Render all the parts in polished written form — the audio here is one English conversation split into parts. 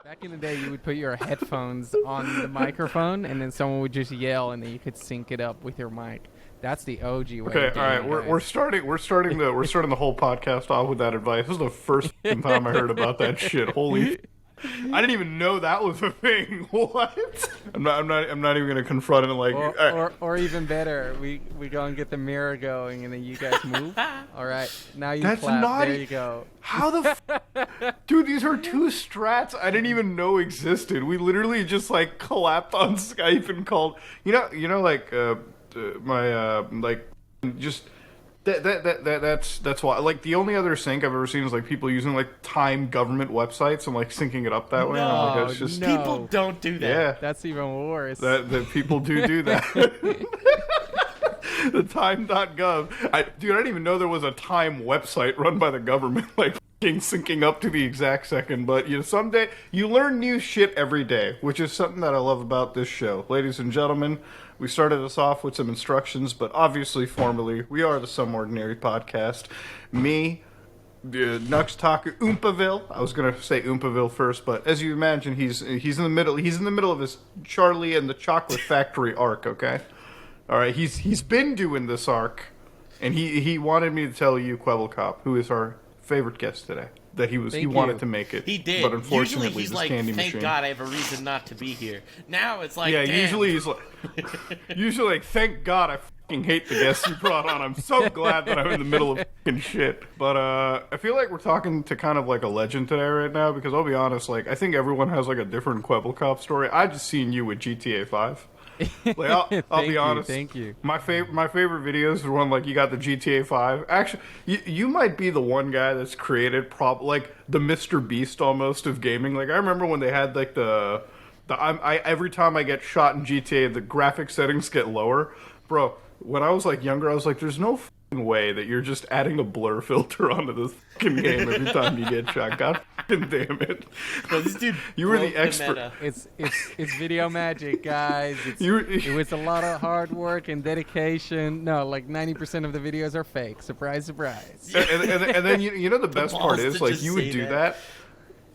Back in the day, you would put your headphones on the microphone, and then someone would just yell, and then you could sync it up with your mic. That's the OG way. Okay, of all doing right. it, We're guys. starting the whole podcast off with that advice. This is the first time I heard about that shit. Holy! I didn't even know that was a thing. What? I'm not even gonna confront it. Like, Or even better, we go and get the mirror going, and then you guys move. All right, now you That's clap. not There you go. how the dude? These are two strats I didn't even know existed. We literally just like collapsed on Skype and called. Like my like just. That's why. Like the only other sync I've ever seen is like people using like Time government websites and like syncing it up that way. And I'm like, that's just People don't do that. yeah. That's even worse. That people do that. The Time.gov. Dude, I didn't even know there was a Time website run by the government, like fucking syncing up to the exact second. But someday you learn new shit every day, which is something that I love about this show, ladies and gentlemen. We started us off with some instructions, but obviously, formally, we are the Some Ordinary Podcast. Me, Nux Taku Oompaville. I was gonna say Oompaville first, but as you imagine, he's in the middle. He's in the middle of his Charlie and the Chocolate Factory arc. Okay, all right. He's been doing this arc, and he wanted me to tell you, Kwebbelkop, who is our favorite guest today, that he wanted to make it. He did. But unfortunately, usually he's this like, candy thank machine. God I have a reason not to be here. Now it's like, Yeah, damn. usually he's like, thank God I fucking hate the guests you brought on. I'm so glad that I'm in the middle of fucking shit. But I feel like we're talking to kind of like a legend today right now, because I'll be honest, like I think everyone has like a different Kwebbelkop story. I just seen you with GTA 5. Like I'll be honest. Thank you. My favorite videos are when like you got the GTA 5. Actually, you might be the one guy that's created like the Mr. Beast almost of gaming. Like I remember when they had like every time I get shot in GTA, the graphic settings get lower, bro. When I was like younger, I was like, there's no way that you're just adding a blur filter onto this fucking game every time you get shot. God fucking damn it. Bro, this dude You were broke the expert. meta. It's video magic, guys. It was a lot of hard work and dedication. No, like 90% of the videos are fake. Surprise, surprise. And then you know the best part balls is to like just you would say do that. that.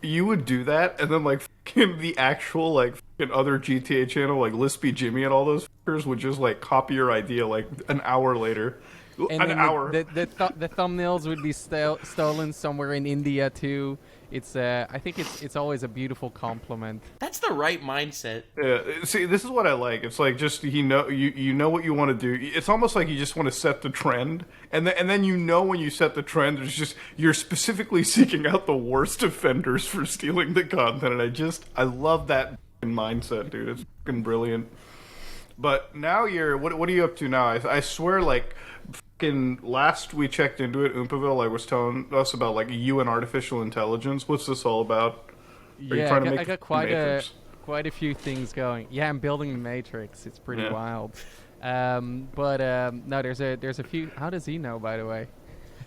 You would do that, and then like fucking the actual like fucking other GTA channel, like Lispy Jimmy and all those fuckers would just like copy your idea like an hour later. And An then hour. the thumbnails would be stolen somewhere in India too. It's I think it's always a beautiful compliment. That's the right mindset. Yeah, see, this is what I like. It's like just you know what you want to do. It's almost like you just want to set the trend, and then when you set the trend, it's just you're specifically seeking out the worst offenders for stealing the content, and I love that mindset, dude. It's fucking brilliant. But now what are you up to now? I swear, like. Last we checked into it, Oompaville like was telling us about like you and artificial intelligence. What's this all about? Are you Yeah, trying to I make got quite a few things going. Yeah, I'm building the Matrix. It's pretty Yeah. wild. But no, there's a few. How does he know, by the way?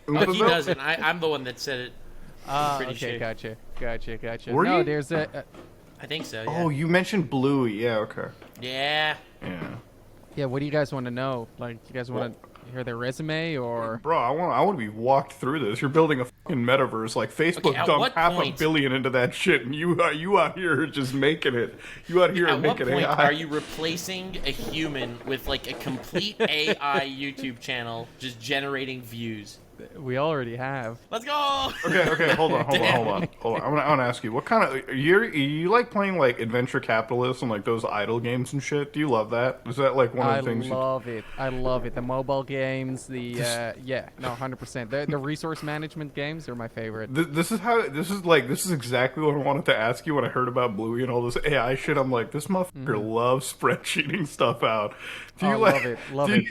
But he Oompaville? doesn't. I'm the one that said it. Pretty Okay, sure. gotcha. Were no, you? there's a I think so. Yeah. Oh, you mentioned Bluey. Yeah, okay. Yeah. Yeah. yeah. What do you guys want to know? Like, you guys want to hear their resume or? Bro, I want to be walked through this. You're building a fucking metaverse. Like Facebook Okay, at dumped what half point- $1 billion into that shit, and you out here just making it. You out here At what making point AI. are you replacing a human with like a complete AI YouTube channel just generating views? We already have. Let's go. Okay, hold on. Damn. I want to ask you, what kind of you like playing like Adventure Capitalist and like those idle games and shit? Do you love that? Is that like one of the things? I love it. The mobile games, the 100%. The resource management games are my favorite. This is exactly what I wanted to ask you when I heard about Bluey and all this AI shit. I'm like, this motherfucker loves spreadsheeting stuff out. Do you Love it.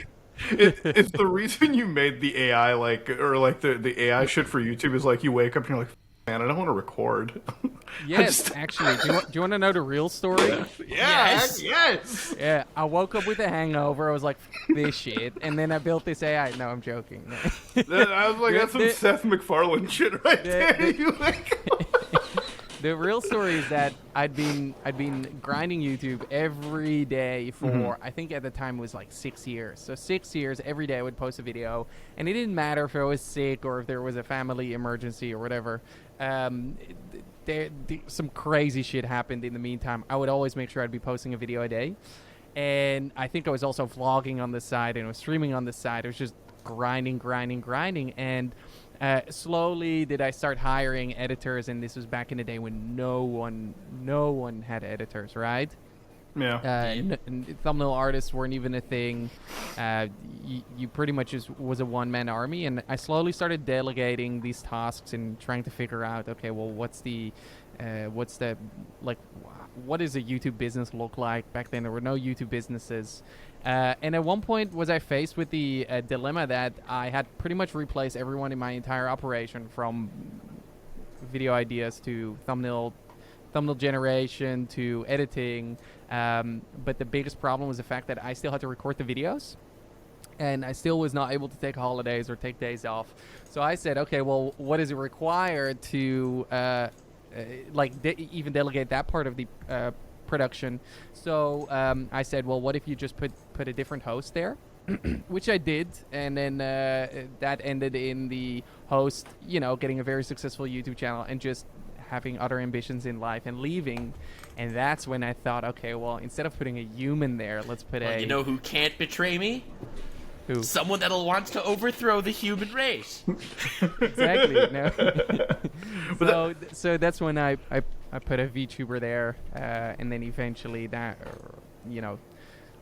It's the reason you made the AI the AI shit for YouTube is like you wake up and you're like, man, I don't want to record. Yes, actually. Do you want to know the real story? Yes. Yes. Yeah, I woke up with a hangover. I was like, F this shit. And then I built this AI. No, I'm joking. I was like, that's some Seth MacFarlane shit right there. You like- The real story is that I'd been grinding YouTube every day for I think at the time it was like 6 years. So 6 years every day I would post a video, and it didn't matter if I was sick or if there was a family emergency or whatever. some crazy shit happened in the meantime. I would always make sure I'd be posting a video a day. And I think I was also vlogging on the side and I was streaming on the side. It was just grinding. And slowly did I start hiring editors. And this was back in the day when no one had editors, right? Yeah. And thumbnail artists weren't even a thing. You pretty much just was a one-man army, and I slowly started delegating these tasks and trying to figure out, okay, well, what does a YouTube business look like? Back then, there were no YouTube businesses, and at one point, was I faced with the dilemma that I had pretty much replaced everyone in my entire operation, from video ideas to thumbnail generation to editing, but the biggest problem was the fact that I still had to record the videos, and I still was not able to take holidays or take days off. So I said, okay, well, what is it required to even delegate that part of the production? So I said, well, what if you just put a different host there? Which I did, and then that ended in the host, getting a very successful YouTube channel and just having other ambitions in life and leaving. And that's when I thought, okay, well, instead of putting a human there, let's put You know who can't betray me? Who? Someone that'll want to overthrow the human race. Exactly. No. So that's when I put a VTuber there, and then eventually that,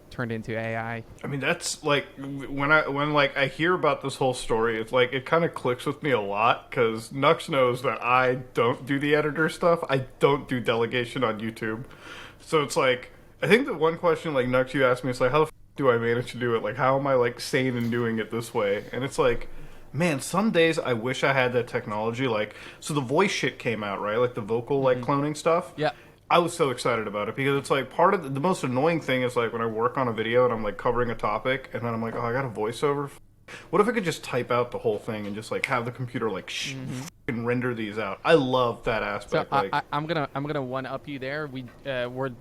turned into AI. I mean, that's like when I hear about this whole story, it's like it kind of clicks with me a lot, because Nux knows that I don't do the editor stuff. I don't do delegation on YouTube. So it's like, I think the one question like Nux you asked me is like, how the f do I manage to do it? Like, how am I like sane in doing it this way? And it's like, man, some days I wish I had that technology. Like, so the voice shit came out, right? Like the vocal like cloning stuff. Yeah. I was so excited about it, because it's like part of the most annoying thing is like when I work on a video and I'm like covering a topic and then I'm like, oh, I got a voiceover. What if I could just type out the whole thing and just like have the computer like and render these out? I love that aspect. So I'm gonna one up you there. We're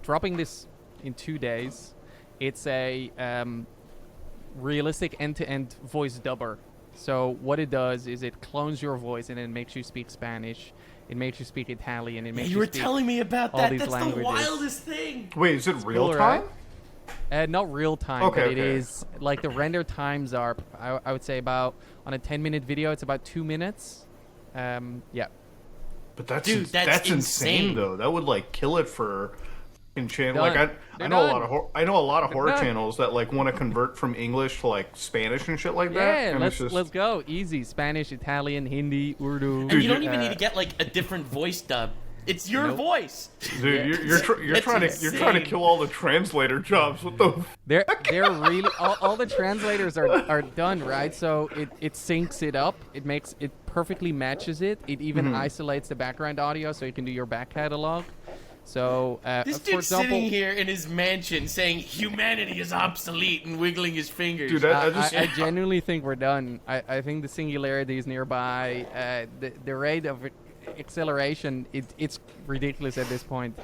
dropping this in 2 days. It's a realistic end-to-end voice dubber. So what it does is it clones your voice and it makes you speak Spanish. It makes you speak Italian. It makes you you were speak telling me about all that. these That's languages. the wildest thing. Wait, is it real cool, time? Right? Not real time, Okay, but it okay. is like the render times are. I would say about on a 10-minute video, it's about 2 minutes. Yeah. But that's Dude, that's insane insane. though. That would like kill it for channel. Done. Like I They're know done. a lot of horror done. channels that like want to convert from English to like Spanish and shit like that. Yeah, And let's it's just, let's go. Easy. Spanish, Italian, Hindi, Urdu. And you don't even need to get like a different voice dub. It's your Nope. voice. dude, you're That's trying to insane. kill all the translator jobs. What the? They're really all the translators are done, right? So it syncs it up. It perfectly matches it. It even isolates the background audio so you can do your back catalog. So This for dude's example, sitting here in his mansion saying humanity is obsolete and wiggling his fingers. Dude, I genuinely think we're done. I think the singularity is nearby. The rate of acceleration, it's ridiculous at this point.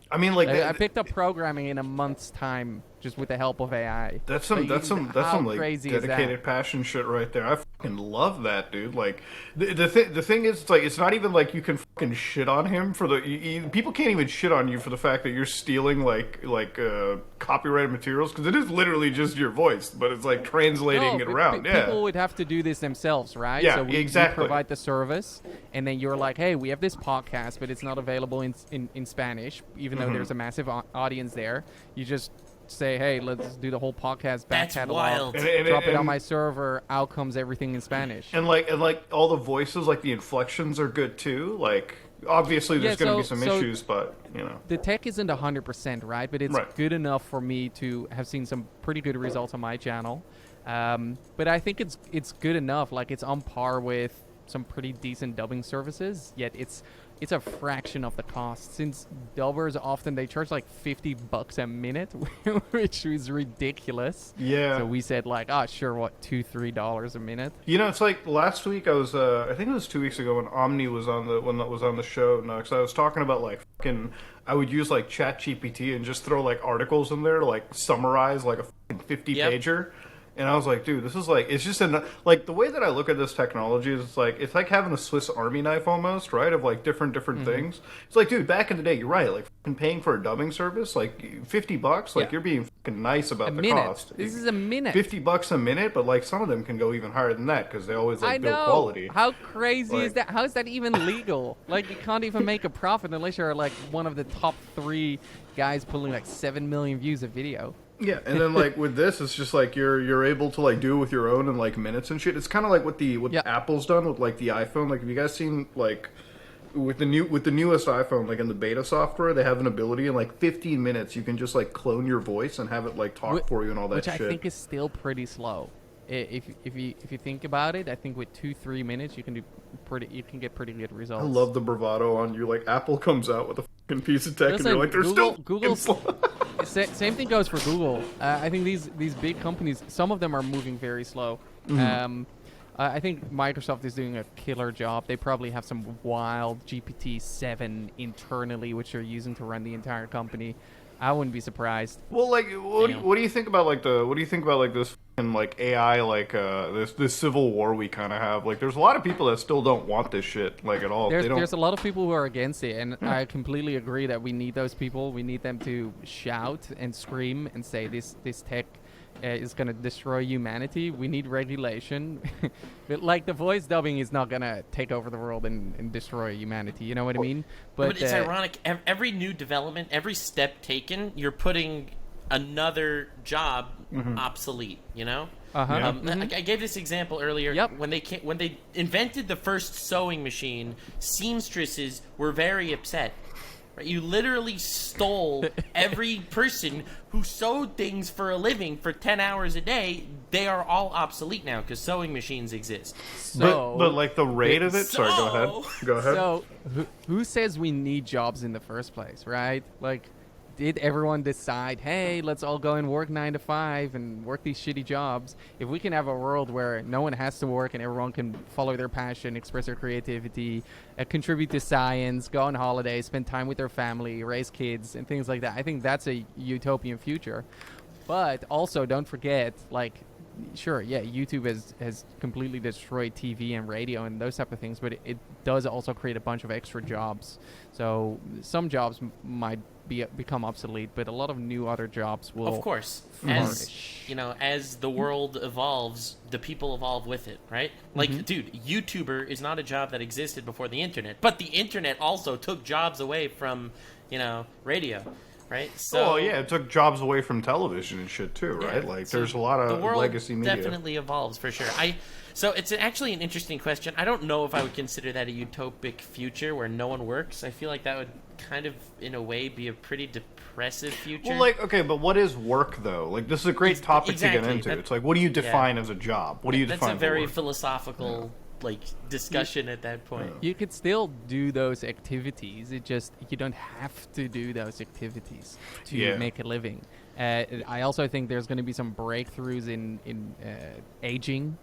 I mean, like I picked up programming in a month's time just with the help of AI. that's Like, some how like crazy is that? dedicated passion shit right there. I fucking love that, dude. Like the thing is, it's like it's not even like you can fucking shit on him for people can't even shit on you for the fact that you're stealing like copyrighted materials, because it is literally just your voice, but it's like translating it around. Yeah. People would have to do this themselves, right? Yeah, so we exactly. provide the service, and then you're like, hey, we have this podcast, but it's not available in Spanish, even though there's a massive audience there. You just say, hey, let's do the whole podcast back That's catalog, wild. drop it on And- my server, out comes everything in Spanish. And like all the voices, like the inflections are good too. Like obviously there's Yeah, going to so- be some so- issues, but you know. The tech isn't 100%, right? But it's Right. good enough for me to have seen some pretty good results on my channel. But I think it's good enough. Like, it's on par with some pretty decent dubbing services, yet it's a fraction of the cost. Since dubbers often, they charge like $50 a minute, which is ridiculous. Yeah. So we said like, sure, what, $2-3 a minute? You know, it's like last week I was I think it was 2 weeks ago when Omni was on the show. No, 'cause I was talking about like fucking I would use like ChatGPT and just throw like articles in there to like summarize like a fucking 50 Yep. pager. And I was like, dude, this is like, it's just like the way that I look at this technology is it's like having a Swiss Army knife almost, right? Of like different things. It's like, dude, back in the day, you're right. Like fucking paying for a dubbing service, like $50, like you're being fucking nice about the cost. This is a minute. $50 a minute, but like some of them can go even higher than that because they always like build quality. How crazy is that? How is that even legal? Like you can't even make a profit unless you're like one of the top 3 guys pulling like 7 million views a video. Yeah, and then like with this, it's just like you're able to like do it with your own in like minutes and shit. It's kind of like what Apple's done with like the iPhone. Like, have you guys seen like with the newest iPhone, like in the beta software, they have an ability in like 15 minutes you can just like clone your voice and have it like talk for you and all that shit. Which I think is still pretty slow. If you think about it, I think with 2-3 minutes you can get pretty good results. I love the bravado on you. Like Apple comes out with a fucking piece of tech and you're like, they're Google's same thing goes for Google. I think these big companies, some of them are moving very slow. I think Microsoft is doing a killer job. They probably have some wild GPT-7 internally, which they're using to run the entire company. I wouldn't be surprised. Well, like, what do you think about like this fucking like AI, like this civil war we kind of have? Like, there's a lot of people that still don't want this shit like at all. There's a lot of people who are against it, and I completely agree that we need those people. We need them to shout and scream and say this tech is going to destroy humanity. We need regulation. But like the voice dubbing is not going to take over the world and destroy humanity. You know what I mean? But it's ironic. Every new development, every step taken, you're putting another job obsolete. You know. I gave this example earlier. Yep. When they invented the first sewing machine, seamstresses were very upset. You literally stole every person who sewed things for a living for 10 hours a day. They are all obsolete now because sewing machines exist. But like the rate of it. Sorry, go ahead. So who says we need jobs in the first place, right? Like, did everyone decide, hey, let's all go and work 9 to 5 and work these shitty jobs? If we can have a world where no one has to work and everyone can follow their passion, express their creativity, contribute to science, go on holidays, spend time with their family, raise kids, and things like that, I think that's a utopian future. But also, don't forget, like, sure, yeah, YouTube has completely destroyed TV and radio and those type of things, but it does also create a bunch of extra jobs. So some jobs might become obsolete, but a lot of new other jobs will. Of course, as the world evolves, the people evolve with it, right? Like, dude, YouTuber is not a job that existed before the internet, but the internet also took jobs away from, radio. Right. So, it took jobs away from television and shit too, right? Like, there's a lot of legacy media. The world definitely evolves for sure. So it's actually an interesting question. I don't know if I would consider that a utopic future where no one works. I feel like that would kind of, in a way, be a pretty depressive future. Well, like, okay, but what is work though? Like, this is a great topic to get into. It's like, what do you define as a job? What do you define? That's a very philosophical. Like discussion at that point. You could still do those activities. It just you don't have to do those activities to make a living. I also think there's going to be some breakthroughs in aging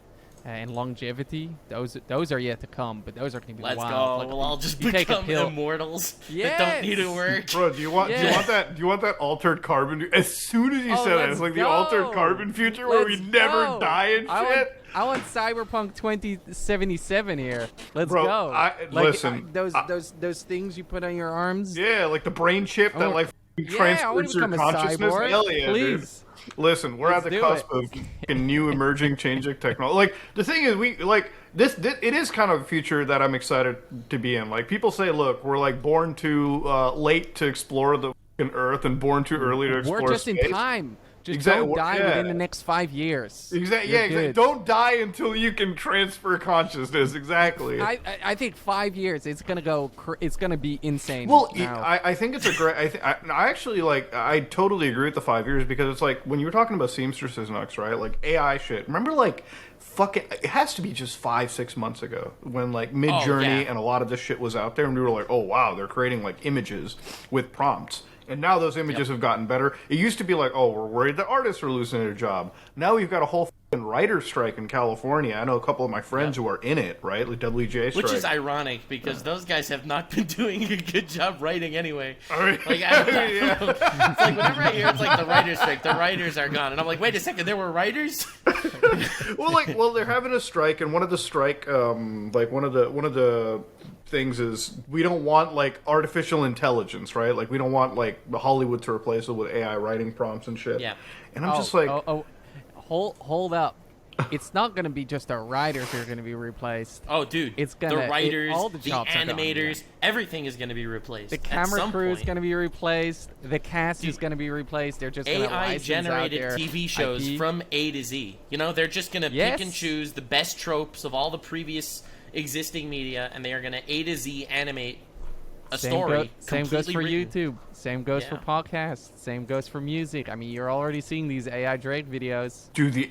and longevity. Those are yet to come, but those are going to be wild. Let's go. Like, we'll all just become immortals that don't need to work. Bro, do you want that altered carbon? As soon as you said that, it's like the altered carbon future where we never die and shit. I want Cyberpunk 2077 here. Let's go. Listen, those things you put on your arms. Yeah, like the brain chip that like transfers your consciousness. Hell yeah, please. Dude. Listen, we're at the cusp of new emerging changing technology. Like, the thing is, it is kind of a future that I'm excited to be in. Like, people say, look, we're like born too late to explore the Earth and born too early to explore space. We're just in time. Just don't die within the next 5 years. Exactly. Don't die until you can transfer consciousness. Exactly. I think 5 years. It's gonna be insane. Well, I think it's a great. I actually like. I totally agree with the 5 years because it's like when you were talking about seamstresses, Nux, right? Like AI shit. Remember, like. It has to be just 5-6 months ago when like Mid-Journey and a lot of this shit was out there, and we were like, oh wow, they're creating like images with prompts. And now those images have gotten better. It used to be like, oh, we're worried that artists are losing their job. Now we've got a whole writer's strike in California. I know a couple of my friends who are in it, right? The WGA strike. Which is ironic because those guys have not been doing a good job writing anyway. I mean, Like, it's like whenever I hear it's like the writer's strike, the writers are gone, and I'm like, wait a second, there were writers? well, they're having a strike, and one of the strike, like one of the things is we don't want like artificial intelligence, right? Like we don't want like the Hollywood to replace it with AI writing prompts and shit. Yeah. And I'm just like, hold up. It's not going to be just the writers who are going to be replaced. Oh, dude, It's gonna the writers, all the the jobs are gone, animators, everything is going to be replaced. The at camera some crew is point. going to be replaced. The cast is going to be replaced. They're just going to AI-generated out their TV shows IP. from A to Z. You know, they're just going to Yes. pick and choose the best tropes of all the previous existing media, and they are going to A to Z animate a story. Same goes for completely written. YouTube. Same goes for Yeah. podcasts. Same goes for music. I mean, you're already seeing these AI Drake videos. dude,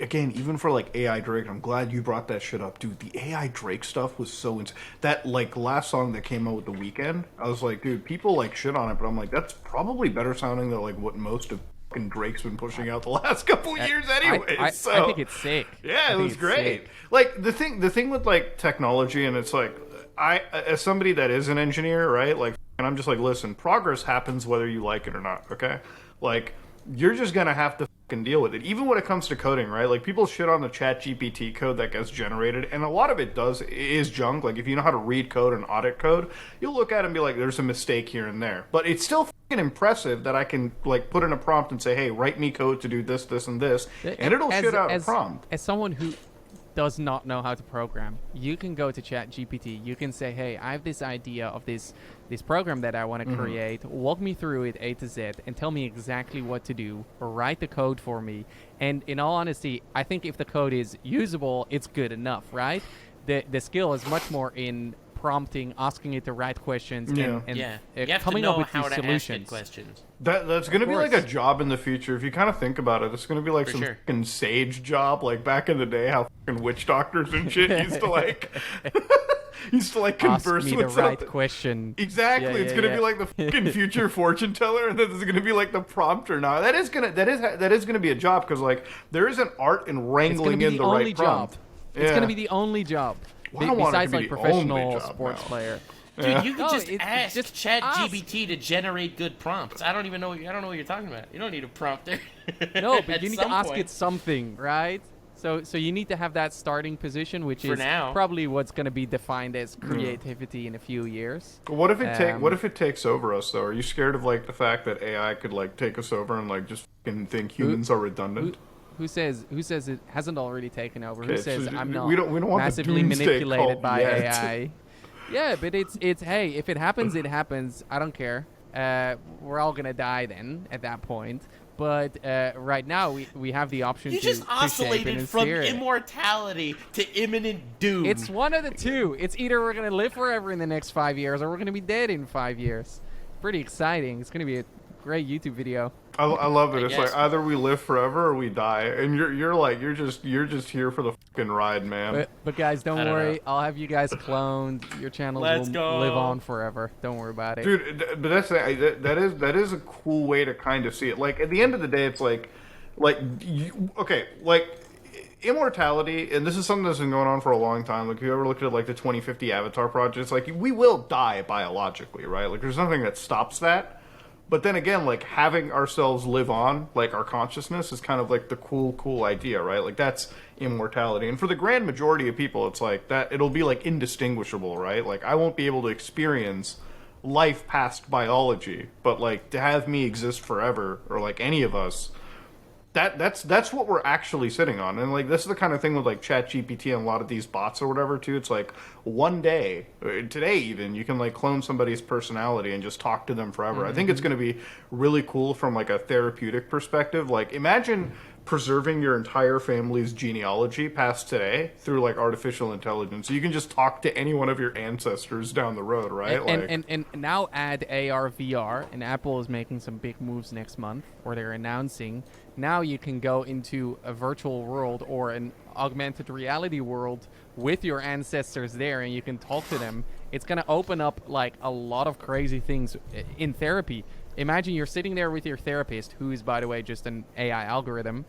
again, even for like AI Drake, I'm glad you brought that shit up, dude. The AI Drake stuff was so insane. That like last song that came out with The Weeknd, I was like, dude, people like shit on it, but I'm like, that's probably better sounding than like what most of fucking Drake's been pushing out the last couple years, anyway. I So think it's sick. yeah, I it think was it's great. sick. Like the thing with like technology, and it's like I, as somebody that is an engineer, right? Like, and I'm just like, listen, progress happens whether you like it or not. Okay, like you're just gonna have to fucking deal with it. Even when it comes to coding, right? Like people shit on the ChatGPT code that gets generated, and a lot of it is junk. Like if you know how to read code and audit code, you'll look at it and be like, there's a mistake here and there. But it's still fucking impressive that I can like put in a prompt and say, hey, write me code to do this, this, and this, and it'll shit out a prompt. As someone who does not know how to program, you can go to ChatGPT. You can say, hey, I have this idea of this program that I want to create. Walk me through it A to Z and tell me exactly what to do, or write the code for me. And in all honesty, I think if the code is usable, it's good enough, right? The skill is much more in prompting, asking it the right questions, and You have coming to know up with how these to solutions. ask it questions. That's going to be like a course. job in the future. If you kind of think about it, it's going to be like For some sure. fucking sage job, like back in the day, how fucking witch doctors and shit used to like Ask converse me with the right something. question. Exactly, Yeah, it's yeah, gonna yeah. be like the fucking future fortune teller, and then there's gonna be like the prompter now. That is gonna be a job because like there is an art in It's going wrangling to be in the the only right job. prompt. It's going to be the only job. Well, I don't want it to besides be like the only professional job sports now. player. Dude, you can No, just it's ask just ChatGPT to generate good prompts. I don't know what you're talking about. You don't need a prompt there. No, but At you need to some ask point. it something, right? So you need to have that starting position, which For is now. probably what's going to be defined as creativity in a few years. What if it Um, What if it takes over us though? Are you scared of like the fact that AI could like take us over and like just fucking think humans are redundant? Who says it hasn't already taken over? Who Okay, says so I'm we not don't want the massively doomsday manipulated cult by yet. AI? Yeah, but it's hey, if it happens, it happens. I don't care. We're all gonna die then at that point. But right now we have the option You to just to shape it oscillated and from steer it. immortality to imminent doom. It's one of the two. It's either we're gonna live forever in the next 5 years, or we're gonna be dead in 5 years. Pretty exciting. It's gonna be a great YouTube video. I love it. I It's guess. like either we live forever or we die, and you're just here for the fucking ride, man. But guys, don't I don't worry. know. I'll have you guys cloned. Your channels Let's will go. live on forever. Don't worry about it. Dude, but that is a cool way to kind of see it. Like at the end of the day, it's like immortality, and this is something that's been going on for a long time. Like if you ever looked at like the 2050 Avatar project, it's like we will die biologically, right? Like there's nothing that stops that. But then again, like having ourselves live on, like our consciousness, is kind of like the cool idea, right? Like that's immortality. And for the grand majority of people, it's like that. It'll be like indistinguishable, right? Like I won't be able to experience life past biology, but like to have me exist forever, or like any of us, that's what we're actually sitting on. And like this is the kind of thing with like ChatGPT and a lot of these bots or whatever too. It's like one day, today even, you can like clone somebody's personality and just talk to them forever. I think it's going to be really cool from like a therapeutic perspective. Like imagine preserving your entire family's genealogy past today through like artificial intelligence. So you can just talk to any one of your ancestors down the road, right? And now add AR VR, and Apple is making some big moves next month, or they're announcing. Now you can go into a virtual world or an augmented reality world with your ancestors there, and you can talk to them. It's going to open up like a lot of crazy things in therapy. Imagine you're sitting there with your therapist, who is, by the way, just an AI algorithm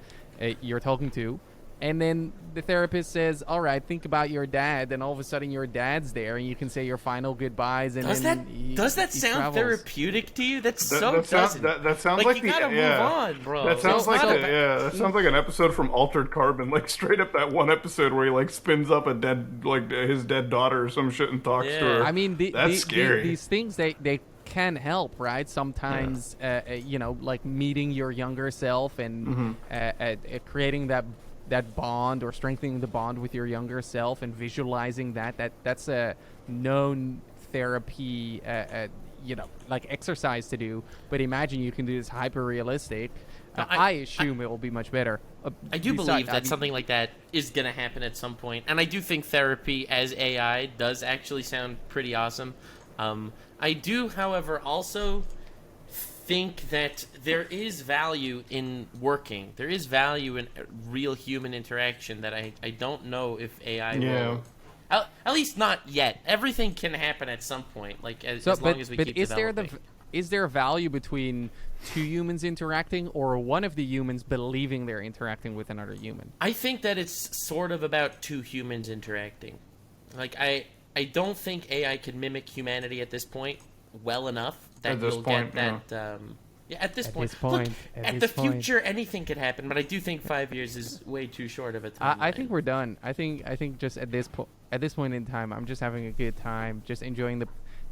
you're talking to, and then the therapist says, all right, think about your dad, and all of a sudden your dad's there, and you can say your final goodbyes, and does that he sound travels. therapeutic to you? That That sounds like you gotta move on, bro. That sounds It's that sounds like an episode from Altered Carbon, like straight up that one episode where he like spins up a dead, like his dead daughter or some shit and talks to her. I mean, that's scary. These things, they can help, right? Sometimes, you know, like meeting your younger self and creating that bond or strengthening the bond with your younger self and visualizing that's a known therapy, you know, like exercise to do. But imagine you can do this hyper realistic. I assume it will be much better. I do believe that something like that is going to happen at some point, and I do think therapy as AI does actually sound pretty awesome. I do, however, also think that there is value in working. There is value in real human interaction that I don't know if AI will. At least not yet. Everything can happen at some point, like as long as we keep developing. Is there value between two humans interacting or one of the humans believing they're interacting with another human? I think that it's sort of about two humans interacting. Like, I don't think AI can mimic humanity at this point well enough that you'll get that. At this point. Look, at the future, anything could happen, but I do think 5 years is way too short of a time. I think we're done. I think just at this point in time, I'm just having a good time, just enjoying the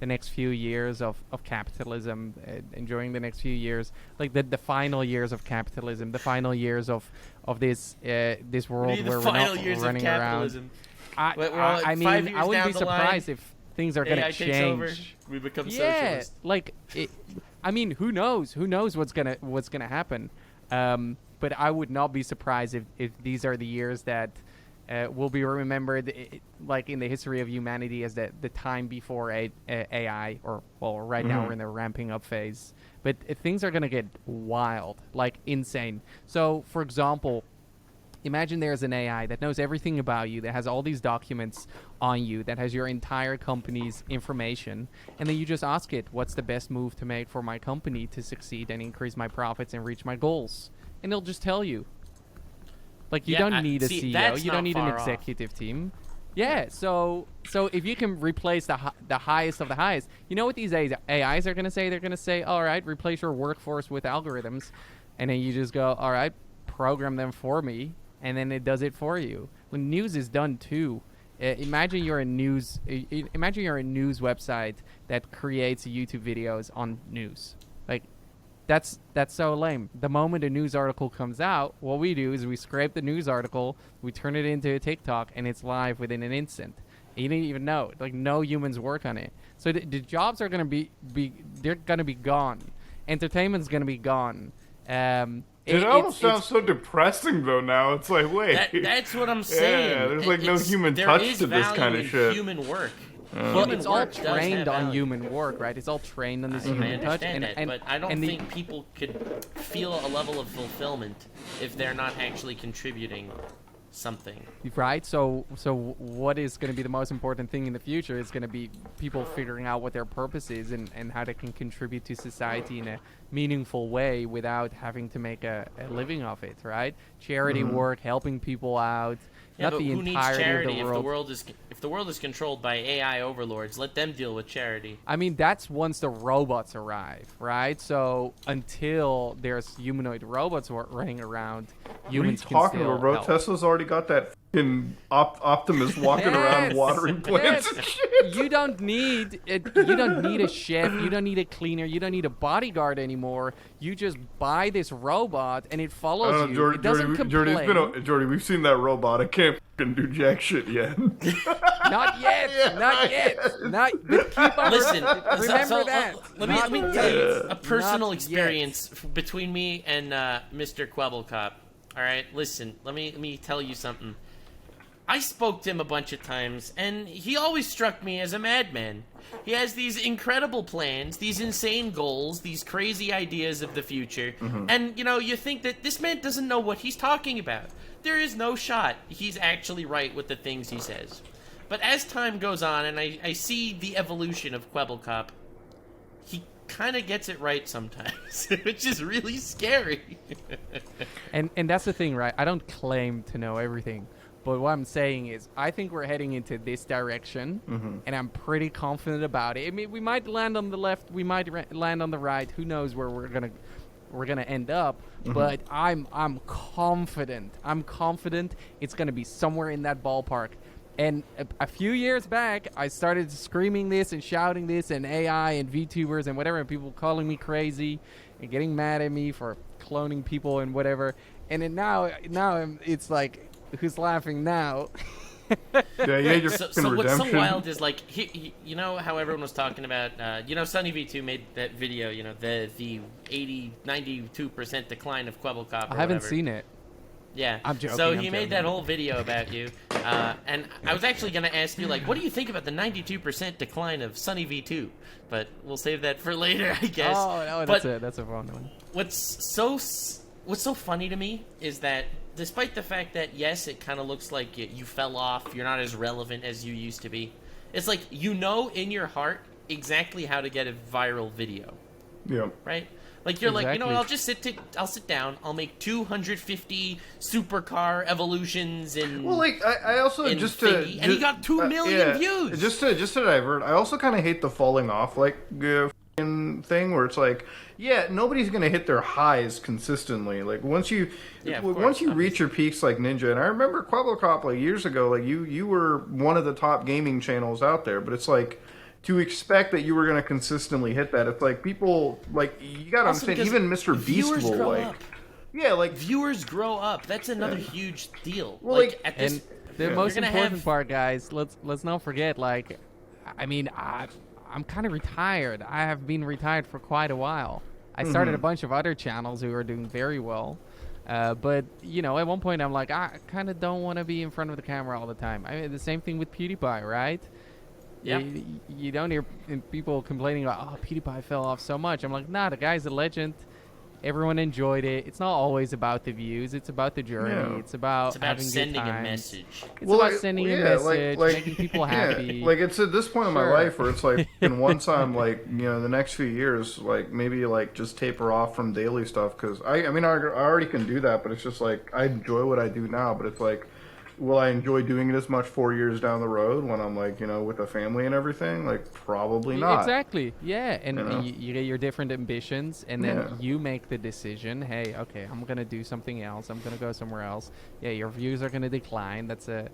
next few years of capitalism, enjoying the next few years, like the final years of capitalism, the final years of this world where we're not running around. I mean, I wouldn't be surprised if things are going to change. Over, we become socialists. Like, I mean, who knows? Who knows what's gonna happen? But I would not be surprised if these are the years that will be remembered, like in the history of humanity, as the time before AI, or right now we're in the ramping up phase. But things are gonna get wild, like insane. So, for example, imagine there's an AI that knows everything about you, that has all these documents on you, that has your entire company's information, and then you just ask it, what's the best move to make for my company to succeed and increase my profits and reach my goals? And it'll just tell you. Like, you don't need a CEO, you don't need an executive team. Yeah, so if you can replace the highest of the highest, you know what these AIs are going to say? They're going to say, all right, replace your workforce with algorithms, and then you just go, all right, program them for me, and then it does it for you. When news is done too, imagine you're a news website that creates YouTube videos on news. Like, that's so lame. The moment a news article comes out, what we do is we scrape the news article, we turn it into a TikTok, and it's live within an instant. And you didn't even know it. Like, no humans work on it. So the jobs are gonna be they're gonna be gone. Entertainment's gonna be gone. It almost sounds so depressing, though, now. It's like, wait. That's what I'm saying. Yeah, there's like no human touch to this kind of shit. Human work. Well, it's all trained on human work, right? It's all trained on this human touch. I understand that, but I don't think people could feel a level of fulfillment if they're not actually contributing something. Right? So what is going to be the most important thing in the future is going to be people figuring out what their purpose is and how they can contribute to society in a meaningful way without having to make a living off it, right? Charity work, helping people out. Yeah, not but the who needs entirety charity of the world. if the world is controlled by AI overlords? Let them deal with charity. I mean, that's once the robots arrive, right? So until there's humanoid robots running around, humans can still help. Tesla's already got that fucking Optimus walking around watering plants and shit. You don't need a chef, you don't need a cleaner, you don't need a bodyguard anymore. You just buy this robot and it follows you. Jordy, it doesn't complain. Jordy, we've seen that robot. I can't fucking do jack shit yet. Not yet. But keep on. Listen, remember that. Let me tell you a personal experience between me and Mr. Kwebbelkop. All right, listen. Let me tell you something. I spoke to him a bunch of times, and he always struck me as a madman. He has these incredible plans, these insane goals, these crazy ideas of the future, and, you think that this man doesn't know what he's talking about. There is no shot he's actually right with the things he says. But as time goes on, and I see the evolution of Kwebbelkop, he kind of gets it right sometimes, which is really scary. And that's the thing, right? I don't claim to know everything, but what I'm saying is I think we're heading into this direction, and I'm pretty confident about it. I mean, we might land on the left, we might land on the right. Who knows where we're gonna end up? But I'm confident. I'm confident it's gonna be somewhere in that ballpark. And a few years back, I started screaming this and shouting this, and AI and VTubers and whatever, and people calling me crazy and getting mad at me for cloning people and whatever. And then now it's like, who's laughing now? Yeah, you had your So fucking what's so redemption. wild is like, you know how everyone was talking about, SunnyV2 made that video, the 92% decline of Kwebbelkop. I haven't seen it. Yeah, I'm joking, so I'm he made joking. that whole video about you, and I was actually going to ask you, like, what do you think about the 92% decline of SunnyV2? But we'll save that for later, I guess. Oh, no, But that's a fun one. what's so funny to me is that despite the fact that, yes, it kind of looks like you fell off, you're not as relevant as you used to be, it's like in your heart exactly how to get a viral video, Yeah. right? Like, you're like, Exactly. I'll sit down, I'll make 250 supercar evolutions in... Well, like I also in just thingy, and he got 2 million views. Just to divert, I also kind of hate the falling off thing where it's like, yeah, nobody's gonna hit their highs consistently. Like once you reach your peaks like Ninja, and I remember Kwebbelkop like years ago, like you were one of the top gaming channels out there, but it's like, to expect that you were going to consistently hit that, it's like people, like, you got to Also, understand, because even Mr. Beast viewers will, grow like, up. yeah, like, Viewers grow up. That's another huge deal. Well, like, like- at this... And the Yeah. most You're gonna important have- part, guys, let's not forget, like, I mean, I'm kind of retired. I have been retired for quite a while. I started a bunch of other channels who are doing very well. But, at one point I'm like, I kind of don't want to be in front of the camera all the time. I mean, the same thing with PewDiePie, right? Yep. You don't hear people complaining about, oh, PewDiePie fell off so much. I'm like, nah, the guy's a legend. Everyone enjoyed it. It's not always about the views. It's about the journey. Yeah. It's about having sending good a times. message. It's about sending a message, like, making people yeah, happy. like it's at this point in my Sure. life where it's like, and once I'm like, the next few years, like maybe like just taper off from daily stuff, because I already can do that, but it's just like I enjoy what I do now, but it's like, will I enjoy doing it as much 4 years down the road when I'm like, with a family and everything? Like, probably not. Exactly. Yeah, and You know? you get your different ambitions, and then Yeah. you make the decision. Hey, okay, I'm gonna do something else. I'm gonna go somewhere else. Yeah, your views are gonna decline. That's a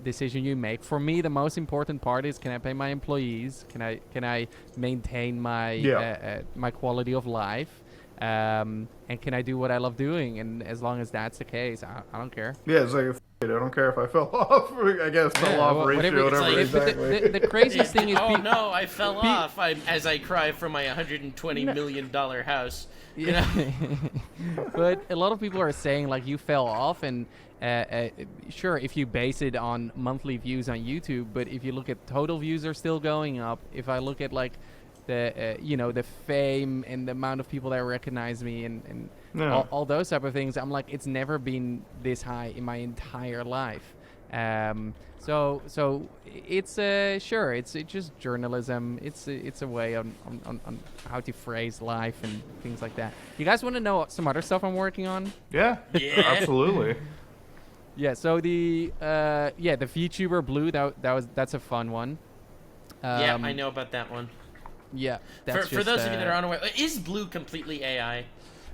decision you make. For me, the most important part is, can I pay my employees? Can I maintain my my quality of life? And can I do what I love doing? And as long as that's the case, I don't care. Yeah, it's like, I don't care if I fell off. I guess fell off ratio, whatever. whatever. It's like- Exactly. The craziest thing is, Oh no, I fell off! As I cry from my $120 million house. yeah. But a lot of people are saying, like, you fell off, and sure, if you base it on monthly views on YouTube, but if you look at total views are still going up. If I look at like the the fame and the amount of people that recognize me and Yeah. all those type of things, I'm like, it's never been this high in my entire life. So it's sure, it's just journalism. It's a way on how to phrase life and things like that. You guys want to know some other stuff I'm working on? Yeah, Yeah. absolutely. Yeah. So the VTuber Blue, that's a fun one. Yeah, I know about that one. Yeah. For That's just, those of you that are unaware, is Blue completely AI?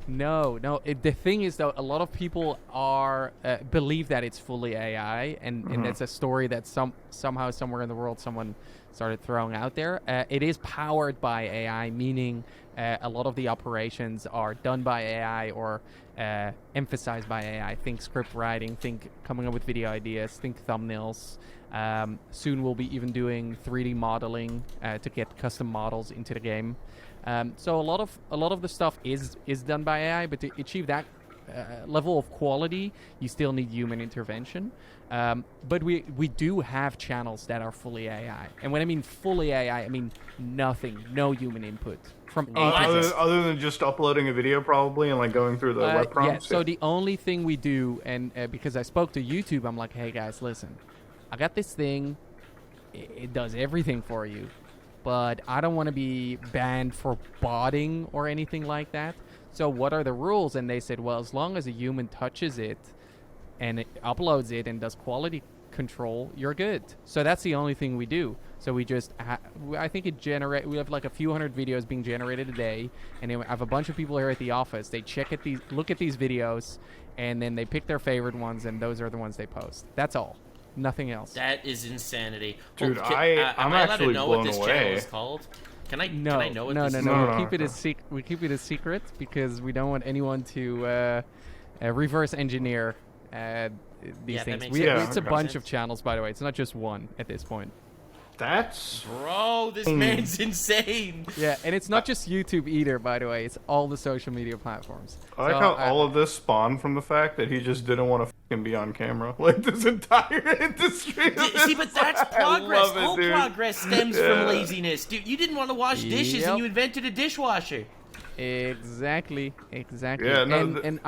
No. The thing is, though, a lot of people are believe that it's fully AI, and that's a story that somehow somewhere in the world someone started throwing out there. It is powered by AI, meaning a lot of the operations are done by AI or emphasized by AI. Think script writing, think coming up with video ideas, think thumbnails. Soon we'll be even doing 3D modeling to get custom models into the game. So a lot of the stuff is done by AI, but to achieve that level of quality, you still need human intervention. But we do have channels that are fully AI, and when I mean fully AI, I mean nothing, no human input from A to Z. Other than just uploading a video, probably, and like going through the web prompts. So the only thing we do, and because I spoke to YouTube, I'm like, hey guys, listen, I got this thing. It does everything for you. but I don't want to be banned for botting or anything like that. So what are the rules? And they said, well, as long as a human touches it and it uploads it and does quality control, you're good. So that's the only thing we do. So we just I think we have like a few hundred videos being generated a day, and I have a bunch of people here at the office. They look at these videos, and then they pick their favorite ones, and those are the ones they post. That's all. Nothing else. That is insanity. Dude, well, I'm am I allowed to actually know what blown this away. channel is called? Can I know what this is? No. No. We keep it a secret because we don't want anyone to reverse engineer these things. It's a bunch of channels, by the way. It's not just one at this point. That's Bro, this man's insane. Yeah, and it's not just YouTube either, by the way. It's all the social media platforms. I like how all of this spawned from the fact that he just didn't want to fucking be on camera. Like this entire industry. See, but that's progress. All dude. progress stems from laziness. Dude, you didn't want to wash dishes and Yep. you invented a dishwasher. Exactly. Yeah, no, and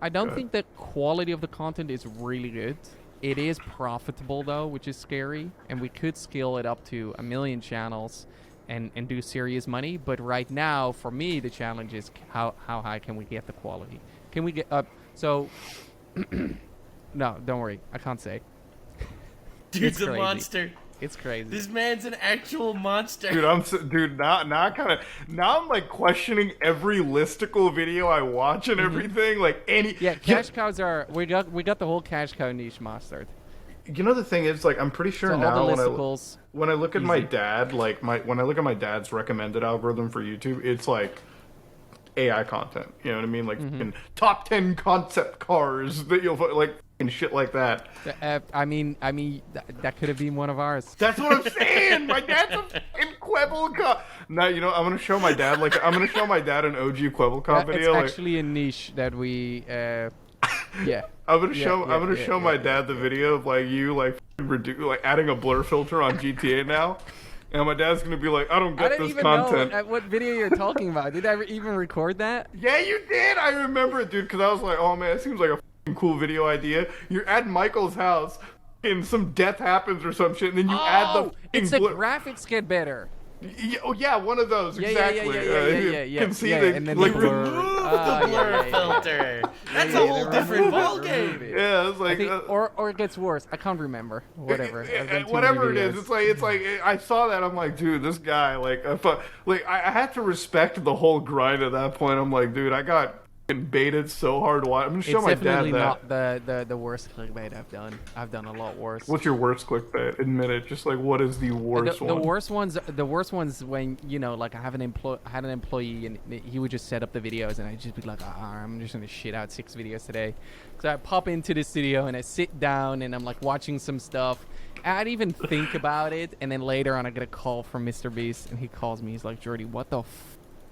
I don't think the quality of the content is really good. It is profitable though, which is scary, and we could scale it up to 1 million channels and do serious money. But right now, for me, the challenge is how high can we get the quality? Can we get up? So, no, don't worry, I can't say. Dude's It's a crazy. monster. It's crazy. This man's an actual monster. Dude, now I'm like questioning every listicle video I watch and everything. Like any Cash cows are we got the whole cash cow niche mastered. You know the thing is, like, I'm pretty sure So now all the listicles, when I look at my dad, like when I look at my dad's recommended algorithm for YouTube, it's like AI content. You know what I mean? Like in top 10 concept cars that you'll like and shit like that. I mean, that could have been one of ours. That's what I'm saying. My dad's a fucking Kwebbelkop. Now you know I'm gonna show my dad an OG Kwebbelkop video. It's actually a niche that we. Yeah. I'm gonna show my dad the video of like you like adding a blur filter on GTA now. And my dad's gonna be like, I don't get this content. Know what video you're talking about. Did I even record that? Yeah, you did. I remember it, dude. Because I was like, oh man, it seems like a fucking cool video idea. You're at Michael's house, and some death happens or some shit, and then you add the. It's the graphics get better. Yeah, one of those exactly. Yeah. You can see the and then like the blur. The blur filter. That's a whole different ballgame. Yeah, it's like or it gets worse. I can't remember. Whatever. Whatever it is, it's like I saw that. I'm like, dude, this guy. Like, I had to respect the whole grind at that point. I'm like, dude, I got baited so hard. I'm gonna show my dad that. It's definitely not the worst clickbait I've done. I've done a lot worse. What's your worst clickbait? Admit it. Just like, what is the worst one? The worst ones when like I had an employee and he would just set up the videos and I'd just be like, I'm just gonna shit out 6 videos today. So I pop into the studio and I sit down and I'm like watching some stuff. I'd even think about it, and then later on I get a call from Mr. Beast and he calls me. He's like, Jordy, what the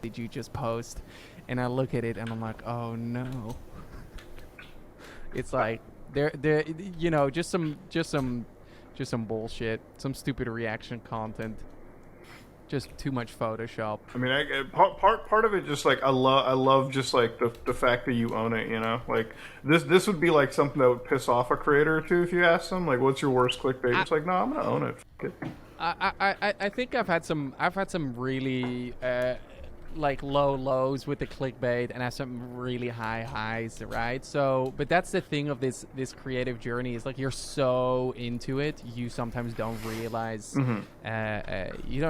did you just post? And I look at it and I'm like, oh no. It's like there just some bullshit, some stupid reaction content, just too much Photoshop. I mean, part of it just like I love just like the fact that you own it. You know, like this would be like something that would piss off a creator or two if you ask them like, what's your worst clickbait? It's like, no, I'm gonna own it. F it. I think I've had some really like low lows with the clickbait and have some really high highs, right? So but that's the thing of this creative journey is like you're so into it, you sometimes don't realize you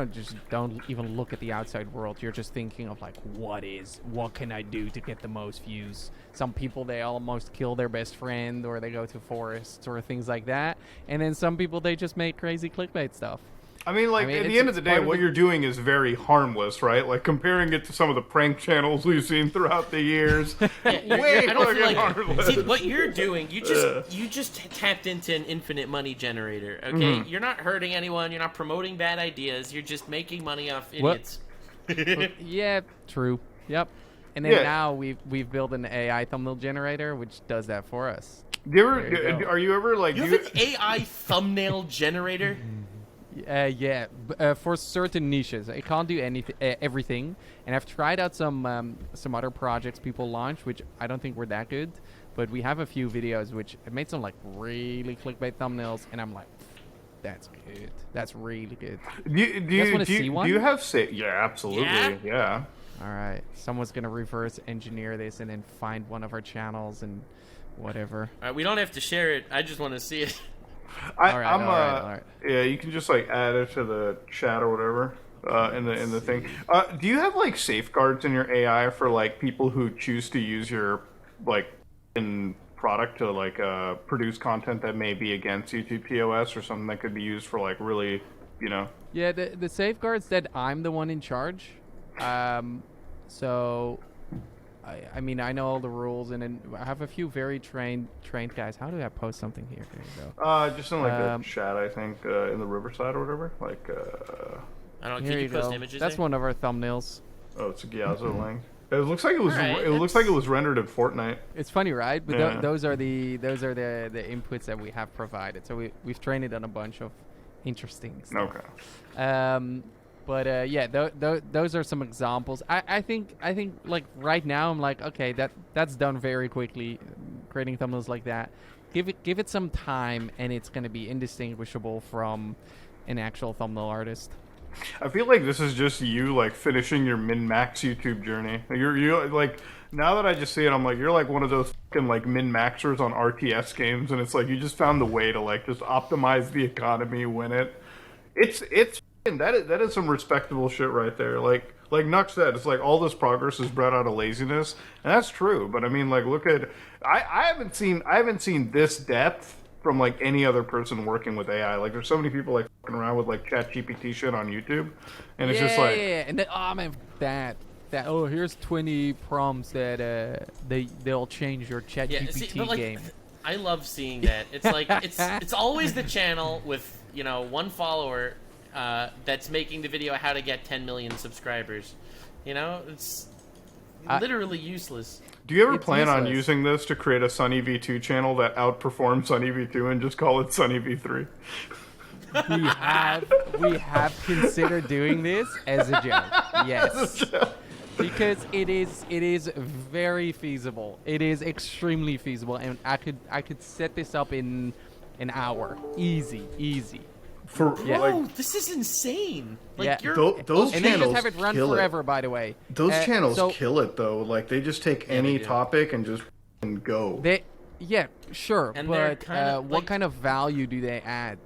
don't even look at the outside world. You're just thinking of like what can I do to get the most views. Some people, they almost kill their best friend or they go to forests or things like that, and then some people, they just make crazy clickbait stuff. I mean, at the end of the day, what you're doing is very harmless, right? Like, comparing it to some of the prank channels we've seen throughout the years. Way I don't feel like harmless. see what you're doing. You just tapped into an infinite money generator. Okay, you're not hurting anyone. You're not promoting bad ideas. You're just making money off idiots. Yeah, true. Yep. And then now we've built an AI thumbnail generator which does that for us. Are you ever like you have an AI thumbnail generator? For certain niches. I can't do everything, and I've tried out some other projects people launch, which I don't think were that good, but we have a few videos which I made some like really clickbait thumbnails, and I'm like, That's good. That's really good. Do you have Yeah, absolutely. Yeah. All right. Someone's gonna reverse engineer this and then find one of our channels and whatever. All right, we don't have to share it. I just want to see it. All right. Yeah, you can just like add it to the chat or whatever. In the thing. Do you have like safeguards in your AI for like people who choose to use your like in product to like produce content that may be against YouTube TOS or something that could be used for like really, you know? Yeah, the safeguards that I'm the one in charge. So I mean, I know all the rules, and then I have a few very trained guys. How do I post something here? There you go. Just in like the chat, I think, in the Riverside or whatever. Like, I don't know. Here Can you post go. images? That's there? one of our thumbnails. Oh, it's a Gyazo link. It looks like it was. Right, it looks like it was rendered in Fortnite. It's funny, right? But Yeah. those are the inputs that we have provided. So we've trained it on a bunch of interesting stuff. Okay. But yeah, those are some examples. I think like right now I'm like, okay, that's done very quickly, creating thumbnails like that. Give it some time, and it's gonna be indistinguishable from an actual thumbnail artist. I feel like this is just you like finishing your min-max YouTube journey. You're like, now that I just see it, I'm like, you're like one of those fucking like min-maxers on RTS games, and it's like you just found the way to like just optimize the economy, win it. It's that is some respectable shit right there. Like Nuck said, it's like all this progress is brought out of laziness, and that's true. But I mean, like, look at I haven't seen this depth from like any other person working with AI. Like, there's so many people like fucking around with like ChatGPT shit on YouTube, and it's just like, yeah. And then, oh man, that oh, here's 20 prompts that they'll change your ChatGPT game. I love seeing that. It's like it's always the channel with, you know, one follower that's making the video how to get 10 million subscribers. You know, it's literally useless. do you ever plan on useless. using this to create a SunnyV2 channel that outperforms SunnyV2 and just call it SunnyV3? We have considered doing this as a joke. Yes. Because it is very feasible. It is extremely feasible, and I could set this up in an hour. Easy. For Yeah. Whoa, like this is insane. Like, Yeah. you're those and channels then just have it run kill forever, it. by the way. Those channels so kill it though. Like they just take any do. topic and just f***ing go. Yeah, sure. And they're but kinda, what like- kind of value do they add?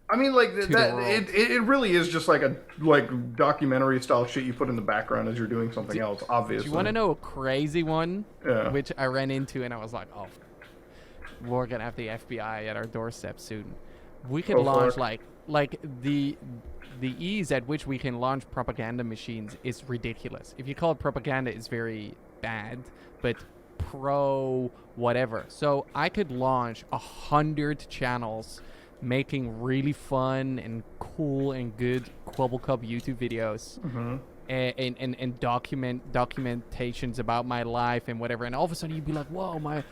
I mean, like the that. world. It really is just like a documentary style shit you put in the background as you're doing something else. Obviously. Do you want to know a crazy one? Yeah. Which I ran into, and I was like, oh, we're gonna have the FBI at our doorstep soon. We could Go for launch it. like the ease at which we can launch propaganda machines is ridiculous. If you call it propaganda, it's very bad, but pro whatever. So I could launch 100 channels making really fun and cool and good Kwebbelkop YouTube videos, and documentations about my life and whatever. And all of a sudden you'd be like, whoa,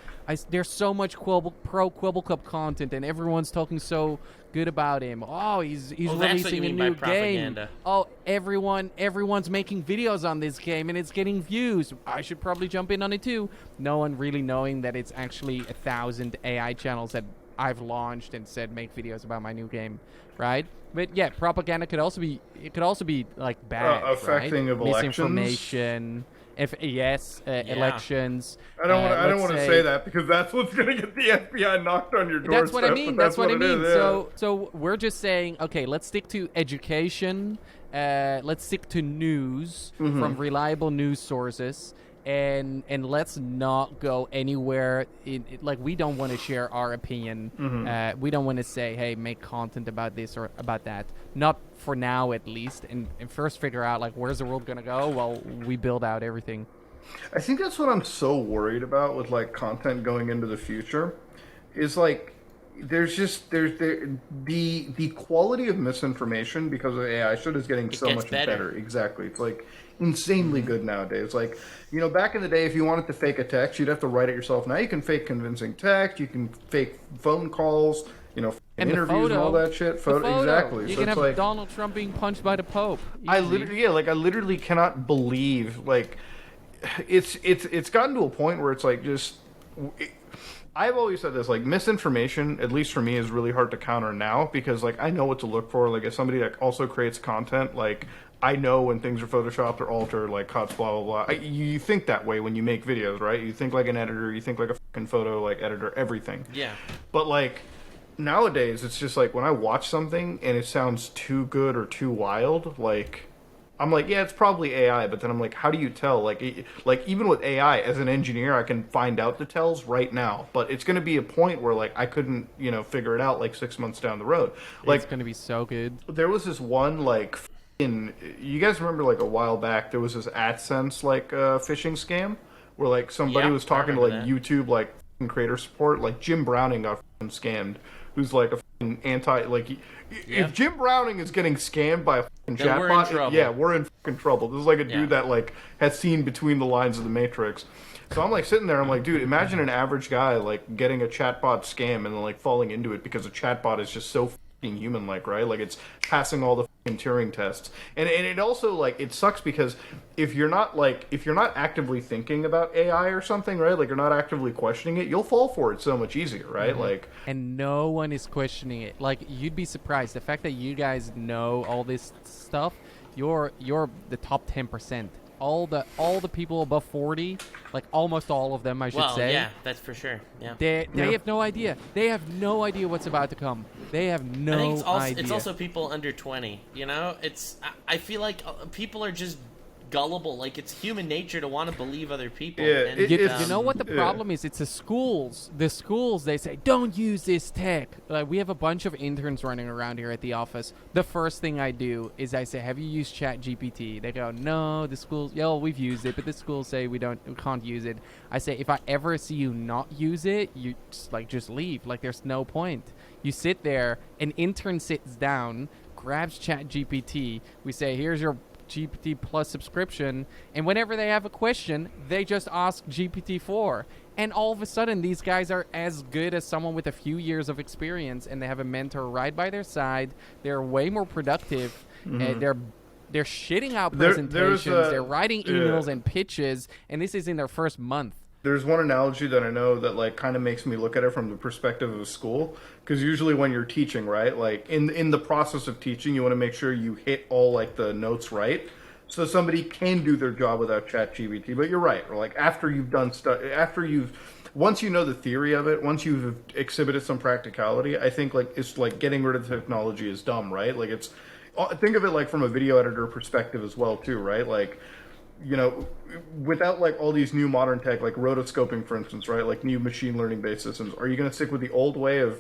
there's so much pro Kwebbelkop content, and everyone's talking so good about him. Oh, he's that's what you releasing a mean by new game. propaganda. Oh, everyone's making videos on this game and it's getting views. I should probably jump in on it too. No one really knowing that it's actually 1,000 AI channels that I've launched and said make videos about my new game, right? But yeah, propaganda could also be like bad, affecting right? of elections? Misinformation. Elections. I don't want to say that because that's what's gonna get the FBI knocked on your doorstep. That's what I mean. but That's what I it mean. is, yeah. So we're just saying, okay, let's stick to education. Let's stick to news from reliable news sources, and let's not go anywhere. Like, we don't want to share our opinion. We don't want to say, hey, make content about this or about that. Not for now, at least. And first figure out, like, where's the world gonna go while we build out everything. I think that's what I'm so worried about with like content going into the future, is like there's the quality of misinformation because of AI shit is getting so gets much better. Exactly. It's like insanely good nowadays. Like, you know, back in the day, if you wanted to fake a text, you'd have to write it yourself. Now you can fake convincing text. You can fake phone calls. You know, And the interviews and all photo. that shit. The photo. Exactly. You So can it's have like, Donald Trump being punched by the Pope. I Easy. literally cannot believe, like, it's gotten to a point where it's like just I've always said this, like, misinformation, at least for me, is really hard to counter now because, like, I know what to look for. Like, as somebody that also creates content, like, I know when things are photoshopped or altered, like cuts, blah, blah, blah. You think that way when you make videos, right? You think like an editor, you think like a fucking photo, like, editor, everything. Yeah. But, like, nowadays, it's just, like, when I watch something and it sounds too good or too wild, like... I'm like, yeah, it's probably AI, but then I'm like, how do you tell? Like even with AI, as an engineer, I can find out the tells right now, but it's going to be a point where, like, I couldn't, figure it out, like, 6 months down the road. Like, It's going to be so good. there was this one, like, you guys remember, like, a while back, there was this AdSense, like, phishing scam, where, like, somebody Yeah, was talking to, I like, remember that. YouTube, like, creator support, like, Jim Browning got scammed, who's, like, a anti, like, if Jim Browning is getting scammed by a Then chatbot, we're in trouble. yeah, we're in fucking trouble. This is like a Yeah. dude that, like, has seen between the lines of the Matrix. So I'm like sitting there, I'm like, dude, imagine an average guy like getting a chatbot scam and then like falling into it because a chatbot is just so fucking human-like, right? Like, it's passing all the fucking Turing tests, and it also, like, it sucks because if you're not actively thinking about AI or something, right? Like, you're not actively questioning it, you'll fall for it so much easier, right? Like, And no one is questioning it. Like, you'd be surprised. The fact that you guys know all this stuff, you're the top 10%. All the people above 40, like almost all of them, I should Well, say. yeah, that's for sure. Yeah. They Yeah. have no idea. They have no idea what's about to come. They have no I think idea. it's also people under 20. I feel like people are just gullible. Like, it's human nature to want to believe other people. Yeah, and, You know what the yeah. problem is? It's the schools. The schools, they say, don't use this tech. Like, we have a bunch of interns running around here at the office. The first thing I do is I say, have you used ChatGPT? They go, no. The schools, we've used it, but the schools say we can't use it. I say, if I ever see you not use it, you just leave. Like, there's no point. You sit there, an intern sits down, grabs ChatGPT. We say, here's your GPT Plus subscription, and whenever they have a question, they just ask GPT-4, and all of a sudden these guys are as good as someone with a few years of experience, and they have a mentor right by their side. They're way more productive. They're shitting out presentations. They're writing emails and pitches, and this is in their first month. there's one analogy that I know that, like, kind of makes me look at it from the perspective of a school, because usually when you're teaching, right, like in the process of teaching, you want to make sure you hit all, like, the notes right, so somebody can do their job without ChatGPT. But you're right, or like after you've done stuff, once you know the theory of it, once you've exhibited some practicality, I think, like, it's like getting rid of the technology is dumb, right? Like, it's, think of it like from a video editor perspective as well too, right? Like, without, like, all these new modern tech, like rotoscoping, for instance, right? Like new machine learning based systems, are you going to stick with the old way of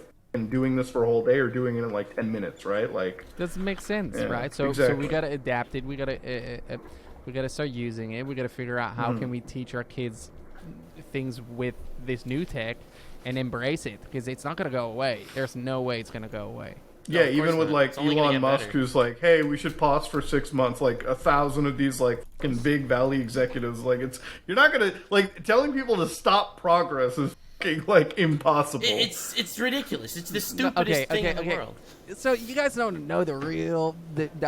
doing this for a whole day, or doing it in like 10 minutes, right? Like, Doesn't make sense, yeah, right? So exactly. we gotta adapt it. We gotta start using it. We gotta figure out how can we teach our kids things with this new tech and embrace it, because it's not gonna go away. There's no way it's gonna go away. yeah, of course even with not. like It's only gonna Elon get Musk, better. who's like, hey, we should pause for 6 months, like 1,000 of these like fucking big valley executives, like, you're not gonna, like, telling people to stop progress is fucking, like, impossible. It's ridiculous. It's the stupidest thing in the world. So you guys don't know the real,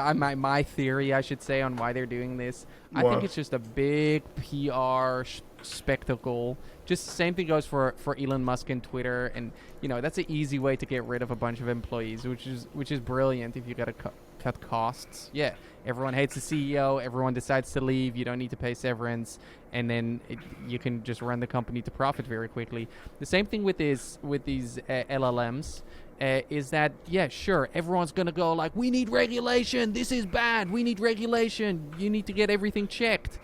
my theory, I should say, on why they're doing this. I What? think it's just a big PR spectacle. Just the same thing goes for Elon Musk and Twitter, and that's an easy way to get rid of a bunch of employees, which is brilliant if you gotta cut costs. Yeah, everyone hates the CEO. Everyone decides to leave. You don't need to pay severance, and then you can just run the company to profit very quickly. The same thing with these LLMs. Is that, yeah, sure, everyone's gonna go like, we need regulation, this is bad, we need regulation, you need to get everything checked.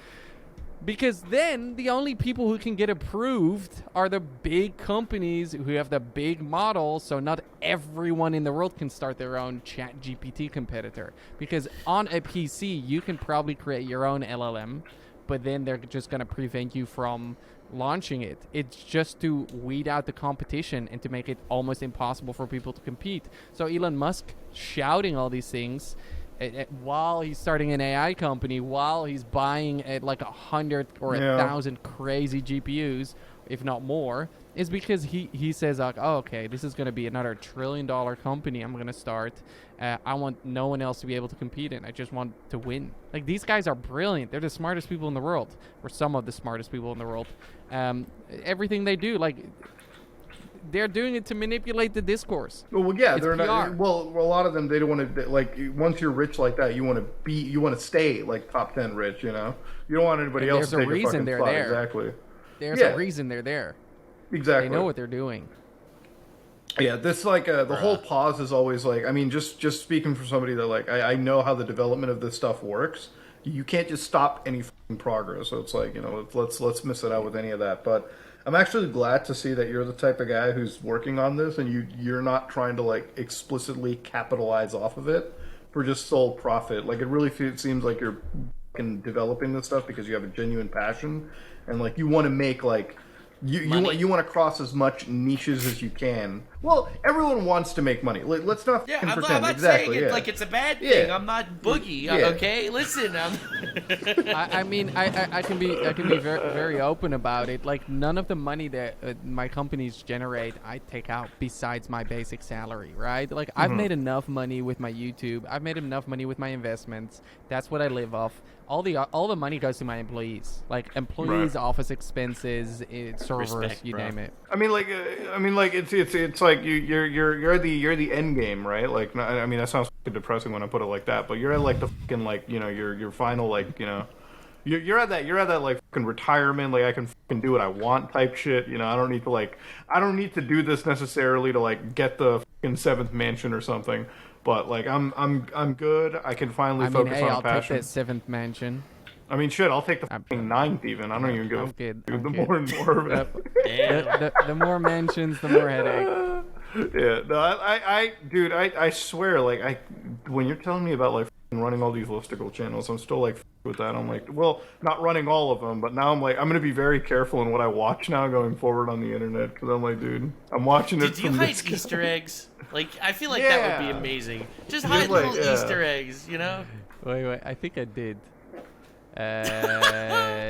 Because then the only people who can get approved are the big companies who have the big model, so not everyone in the world can start their own ChatGPT competitor. Because on a PC, you can probably create your own LLM, but then they're just going to prevent you from launching it. It's just to weed out the competition and to make it almost impossible for people to compete. So Elon Musk shouting all these things while he's starting an AI company, while he's buying like 100 or 1,000 crazy GPUs, if not more, is because he says, like, oh, okay, this is going to be another $1 trillion company I'm going to start. I want no one else to be able to compete in. I just want to win. Like, these guys are brilliant. They're the smartest people in the world, or some of the smartest people in the world. Everything they do, like, they're doing it to manipulate the discourse. Well, yeah, It's they're not. PR. Well, a lot of them they don't want to like. Once you're rich like that, you want to stay like top 10 rich. You know, you don't want anybody And else to there's a take your reason fucking they're spot. there. Exactly. There's Yeah. a reason they're there. Exactly. They know what they're doing. Yeah, this like the whole pause is always like. I mean, just speaking for somebody that like I know how the development of this stuff works. You can't just stop any fucking progress. So it's like, you know, let's miss it out with any of that. But I'm actually glad to see that you're the type of guy who's working on this and you're not trying to like explicitly capitalize off of it for just sole profit. Like it really seems like you're fucking developing this stuff because you have a genuine passion and like you want to make like you want to cross as much niches as you can. Well, everyone wants to make money. Let's not Yeah, fucking I'm pretend. not Exactly. saying it Yeah. like it's a bad thing. Yeah. I'm not Boogie. Yeah. Okay, listen. I mean, I can be very, very open about it. Like none of the money that my companies generate, I take out besides my basic salary, right? Like I've made enough money with my YouTube. I've made enough money with my investments. That's what I live off. All the money goes to my employees, like employees, Right. office expenses, servers, Respect, you bro. name it. I mean, like it's like you're the end game, right? Like, I mean, that sounds fucking depressing when I put it like that, but you're at like the fucking like you know your final like you know you're at that like fucking retirement, like I can fucking do what I want type shit. You know, I don't need to do this necessarily to like get the fucking 7th mansion or something. But like I'm good. I can finally I mean, focus hey, on I'll a passion. take that 7th mansion. I mean, shit, I'll take the fucking 9th even. I don't even give a I'm fuck, good. dude. I'm The good. more and more of it. Damn. The more mansions, the more headache. Yeah, no, dude, I swear, like, when you're telling me about like f***ing running all these listicle channels, I'm still like f- with that. I'm like, well, not running all of them, but now I'm like, I'm gonna be very careful in what I watch now going forward on the internet because I'm like, dude, I'm watching it Did you from hide this guy. Easter eggs? Like, I feel like that would be Yeah. amazing. Just Just hide like, little yeah. Easter eggs, you know? Wait, I think I did.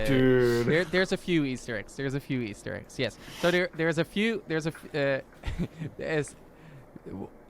Dude. There's a few Easter eggs. There's a few Easter eggs. Yes. So there's a few. There's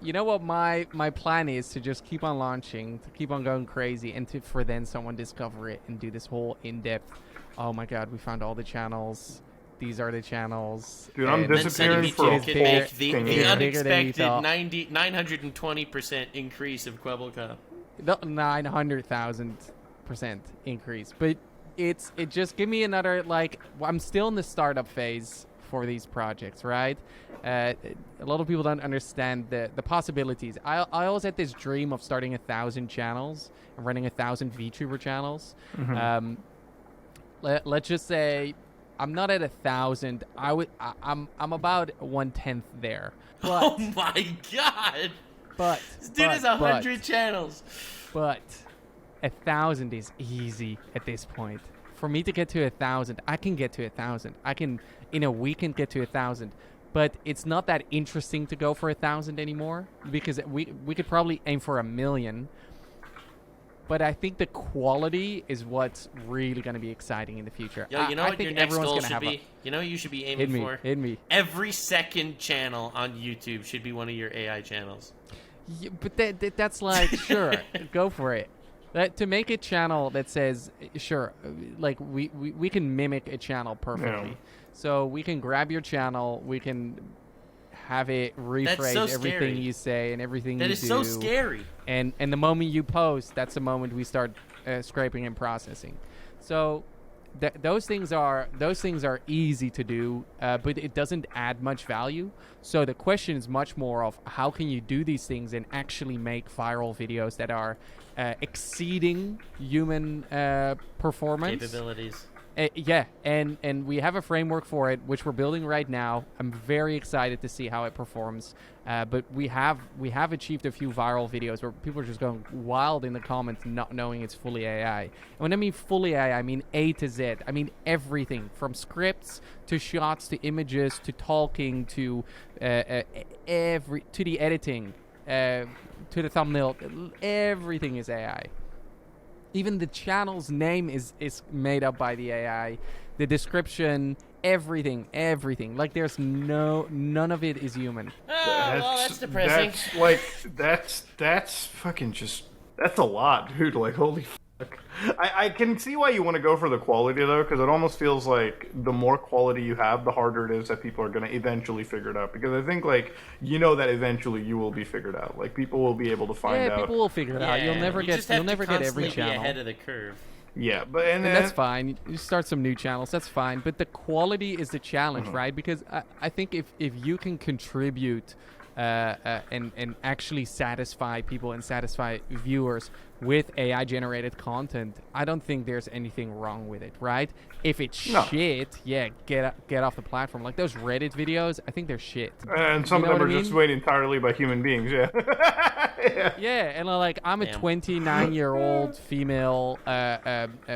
you know what my plan is to just keep on launching, to keep on going crazy, and for then someone discover it and do this whole in-depth. Oh my God, we found all the channels. These are the channels. Dude, I'm and- Then disappearing for a SunnyV2 can whole make the thing. Bigger than you unexpected thought. 920% increase of Kwebbelkop. The 900,000% increase, but it just give me another like I'm still in the startup phase for these projects, right? A lot of people don't understand the possibilities. I always had this dream of starting 1,000 channels and running 1,000 VTuber channels. Let's just say I'm not at 1,000. I'm about 1/10 there. But Oh my god! but This dude has 100 channels. But 1,000 is easy at this point. For me to get to 1,000, I can get to 1,000. I can in a weekend get to 1,000. But it's not that interesting to go for 1,000 anymore because we could probably aim for 1,000,000. But I think the quality is what's really going to be exciting in the future. Yo, you know I what think your next everyone's goal gonna should have be? You know what you should be hit aiming me, for? hit me. Every second channel on YouTube should be one of your AI channels. Yeah, but that's like sure, go for it. To make a channel that says sure, like we can mimic a channel perfectly. Yeah. So we can grab your channel, we can have it rephrase so everything scary. you say and everything That you is do. so scary. And the moment you post, that's the moment we start scraping and processing. So those things are easy to do, but it doesn't add much value. So the question is much more of how can you do these things and actually make viral videos that are exceeding human performance. Capabilities. Yeah, and we have a framework for it, which we're building right now. I'm very excited to see how it performs. But we have achieved a few viral videos where people are just going wild in the comments, not knowing it's fully AI. And when I mean fully AI, I mean A to Z. I mean everything from scripts to shots to images to talking to to the editing to the thumbnail. Everything is AI. Even the channel's name is made up by the AI. The description, everything. Like there's none of it is human. Well, that's depressing. That's fucking just, that's a lot, dude. Like, holy fuck. I can see why you want to go for the quality though, because it almost feels like the more quality you have, the harder it is that people are going to eventually figure it out. Because I think like that eventually you will be figured out. Like people will be able to find out. Yeah, people will figure it out. You'll never you get just have you'll to never get every constantly be channel. ahead of the curve. Yeah, but and that's fine. You start some new channels. That's fine. But the quality is the challenge, right? Because I think if you can contribute and actually satisfy people and satisfy viewers with AI generated content, I don't think there's anything wrong with it, right? If it's shit, yeah, get off the platform. Like those Reddit videos, I think they're shit. And some of them are just made entirely by human beings, yeah. Yeah, and like I'm a 29-year-old female,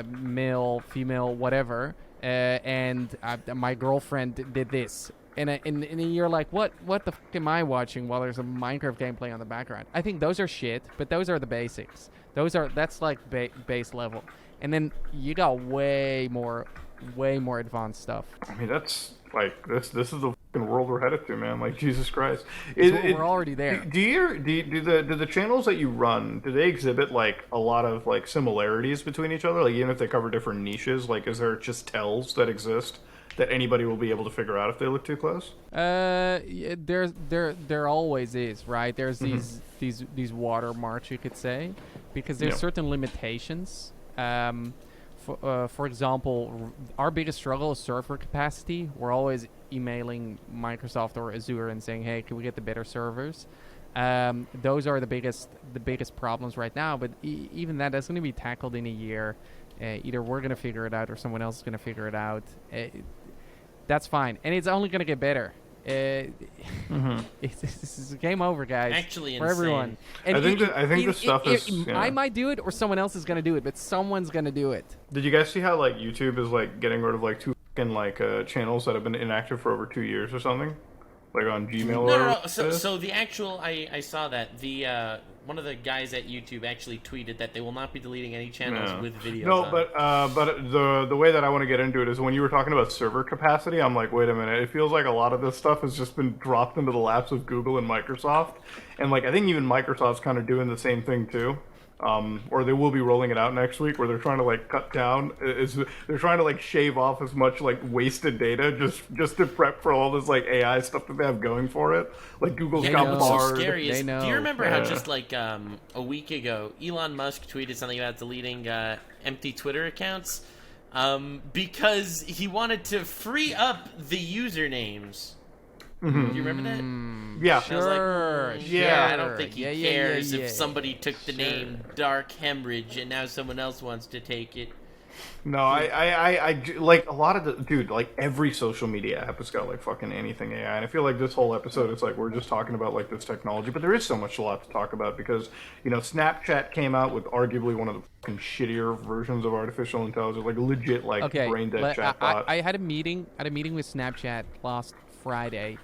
male, female, whatever, and my girlfriend did this. And you're like, what the fuck am I watching while there's a Minecraft gameplay on the background? I think those are shit, but those are the basics. That's like base level. And then you got way more advanced stuff. I mean, that's like this is the fucking world we're headed to, man. Like Jesus Christ, we're already there. Do the channels that you run, do they exhibit like a lot of like similarities between each other? Like even if they cover different niches, like is there just tells that exist that anybody will be able to figure out if they look too close? Yeah, there always is, right? There's these watermarks, you could say, because there's certain limitations. For example, our biggest struggle is server capacity. We're always emailing Microsoft or Azure and saying, "Hey, can we get the better servers?" Those are the biggest problems right now. But even that's going to be tackled in a year. Either we're going to figure it out or someone else is going to figure it out. That's fine, and it's only going to get better. This is game over, guys. Actually, for everyone. And I think the stuff is. I might do it, or someone else is going to do it, but someone's going to do it. Did you guys see how like YouTube is like getting rid of like two fucking like channels that have been inactive for over 2 years or something, like on Gmail? No. So the actual I saw that the one of the guys at YouTube actually tweeted that they will not be deleting any channels with videos. No, on. but the way that I want to get into it is when you were talking about server capacity, I'm like, wait a minute, it feels like a lot of this stuff has just been dropped into the laps of Google and Microsoft, and like I think even Microsoft's kind of doing the same thing too. Or they will be rolling it out next week, where they're trying to like cut down. They're trying to like shave off as much like wasted data just to prep for all this like AI stuff that they have going for it. Like Google's got Bard. So scary is, do you remember how just like a week ago, Elon Musk tweeted something about deleting empty Twitter accounts because he wanted to free up the usernames. Do you remember that? Yeah. Sure. I don't think he cares if somebody took the name Dark Hemorrhage and now someone else wants to take it. No, I like a lot of the dude. Like every social media app has got like fucking anything AI, and I feel like this whole episode it's like we're just talking about like this technology, but there is so much a lot to talk about because Snapchat came out with arguably one of the fucking shittier versions of artificial intelligence, like legit like brain dead chatbot. I had a meeting with Snapchat last Friday.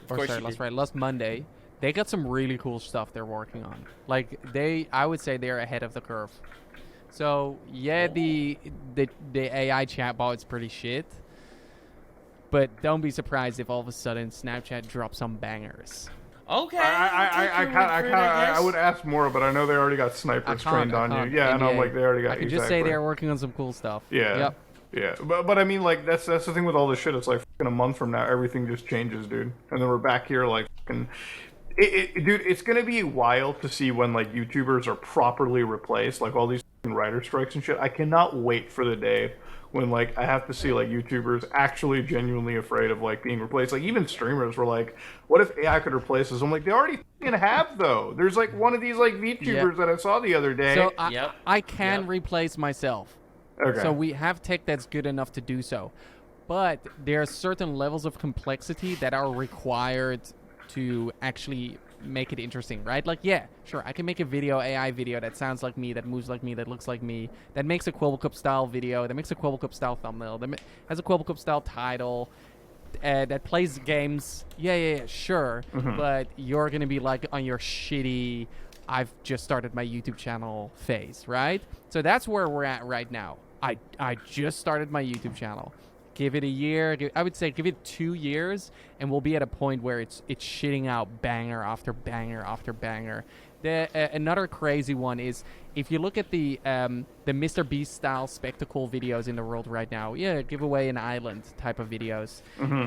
Last Monday. They got some really cool stuff they're working on. Like I would say they're ahead of the curve. So yeah, the AI chatbot is pretty shit. But don't be surprised if all of a sudden Snapchat drops some bangers. Okay. I would ask more, but I know they already got snipers trained on you. Yeah, and I'm like they already got. I could just say they're working on some cool stuff. Yeah. Yep. Yeah, but I mean, like, that's the thing with all this shit. It's like fucking a month from now, everything just changes, dude. And then we're back here, like, fucking... dude, it's gonna be wild to see when, like, YouTubers are properly replaced, like, all these fucking writer strikes and shit. I cannot wait for the day when, like, I have to see, like, YouTubers actually genuinely afraid of, like, being replaced. Like, even streamers were like, what if AI could replace us? I'm like, they already fucking have, though. There's, like, one of these, like, VTubers that I saw the other day. So I can replace myself. Okay. So we have tech that's good enough to do so. But there are certain levels of complexity that are required to actually make it interesting, right? Like, yeah, sure, I can make a AI video that sounds like me, that moves like me, that looks like me, that makes a Kwebbelkop style video, that makes a Kwebbelkop style thumbnail, that has a Kwebbelkop style title, that plays games. Yeah, sure. But you're going to be like on your shitty, I've just started my YouTube channel phase, right? So that's where we're at right now. I just started my YouTube channel. Give it a year. I would say give it 2 years, and we'll be at a point where it's shitting out banger after banger after banger. Another crazy one is if you look at the Mr. Beast style spectacle videos in the world right now. Yeah, give away an island type of videos.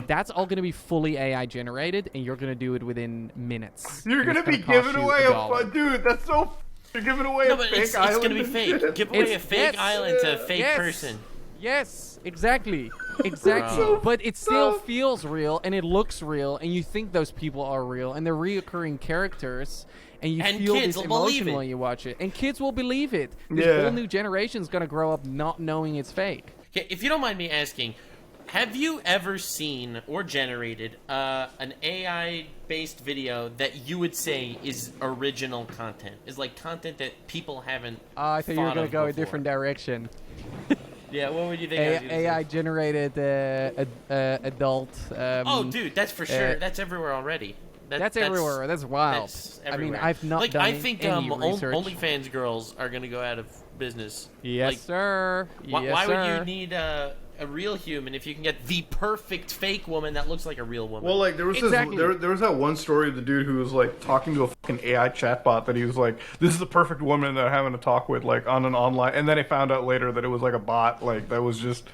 That's all going to be fully AI generated, and you're going to do it within minutes. You're going to be giving away a dude. That's so. You're giving away a fake island. It's going to be fake. Shit. Give away a fake island to a fake person. Yes, exactly. Exactly. But it still feels real, and it looks real, and you think those people are real, and they're reoccurring characters, and you feel this emotion when you watch it. And kids will believe it. This whole new generation is going to grow up not knowing it's fake. Okay, if you don't mind me asking, have you ever seen or generated an AI-based video that you would say is original content? Is like content that people haven't I thought you were going to go a different direction. Yeah, what would you think? AI-generated adult... oh, dude, that's for sure. That's everywhere already. That's everywhere. That's wild. That's I mean, I've not done any research. OnlyFans girls are going to go out of business. Yes, sir. Why would you need a real human if you can get the perfect fake woman that looks like a real woman? Well, like there was there was that one story of the dude who was like talking to a fucking AI chatbot that he was like, "This is the perfect woman that I'm having to talk with," like on an online, and then he found out later that it was like a bot, like that was just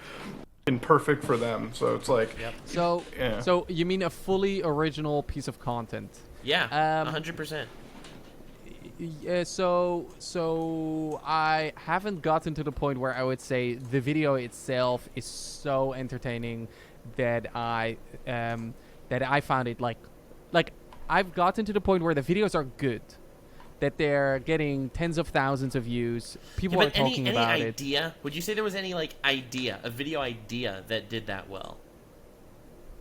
perfect for them. So it's like, so you mean a fully original piece of content? Yeah, 100%. Yeah, so I haven't gotten to the point where I would say the video itself is so entertaining that I found it like I've gotten to the point where the videos are good, that they're getting tens of thousands of views. People are talking about it. Any idea? Would you say there was any a video idea that did that well?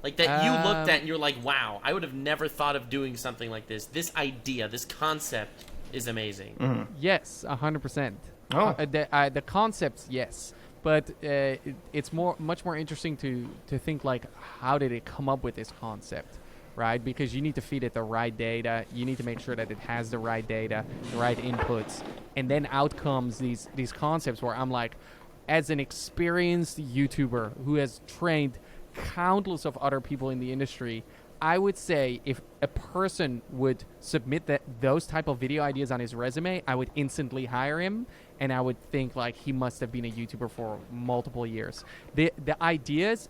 Like that you looked at and you're like, wow, I would have never thought of doing something like this. This idea, this concept is amazing. Mm-hmm. Yes, 100%. Oh. The concepts, yes. But it's much more interesting to think like, how did it come up with this concept? Right, because you need to feed it the right data. You need to make sure that it has the right data, the right inputs, and then out comes these concepts where I'm like, as an experienced YouTuber who has trained countless of other people in the industry, I would say if a person would submit those type of video ideas on his resume, I would instantly hire him, and I would think like he must have been a YouTuber for multiple years. The ideas,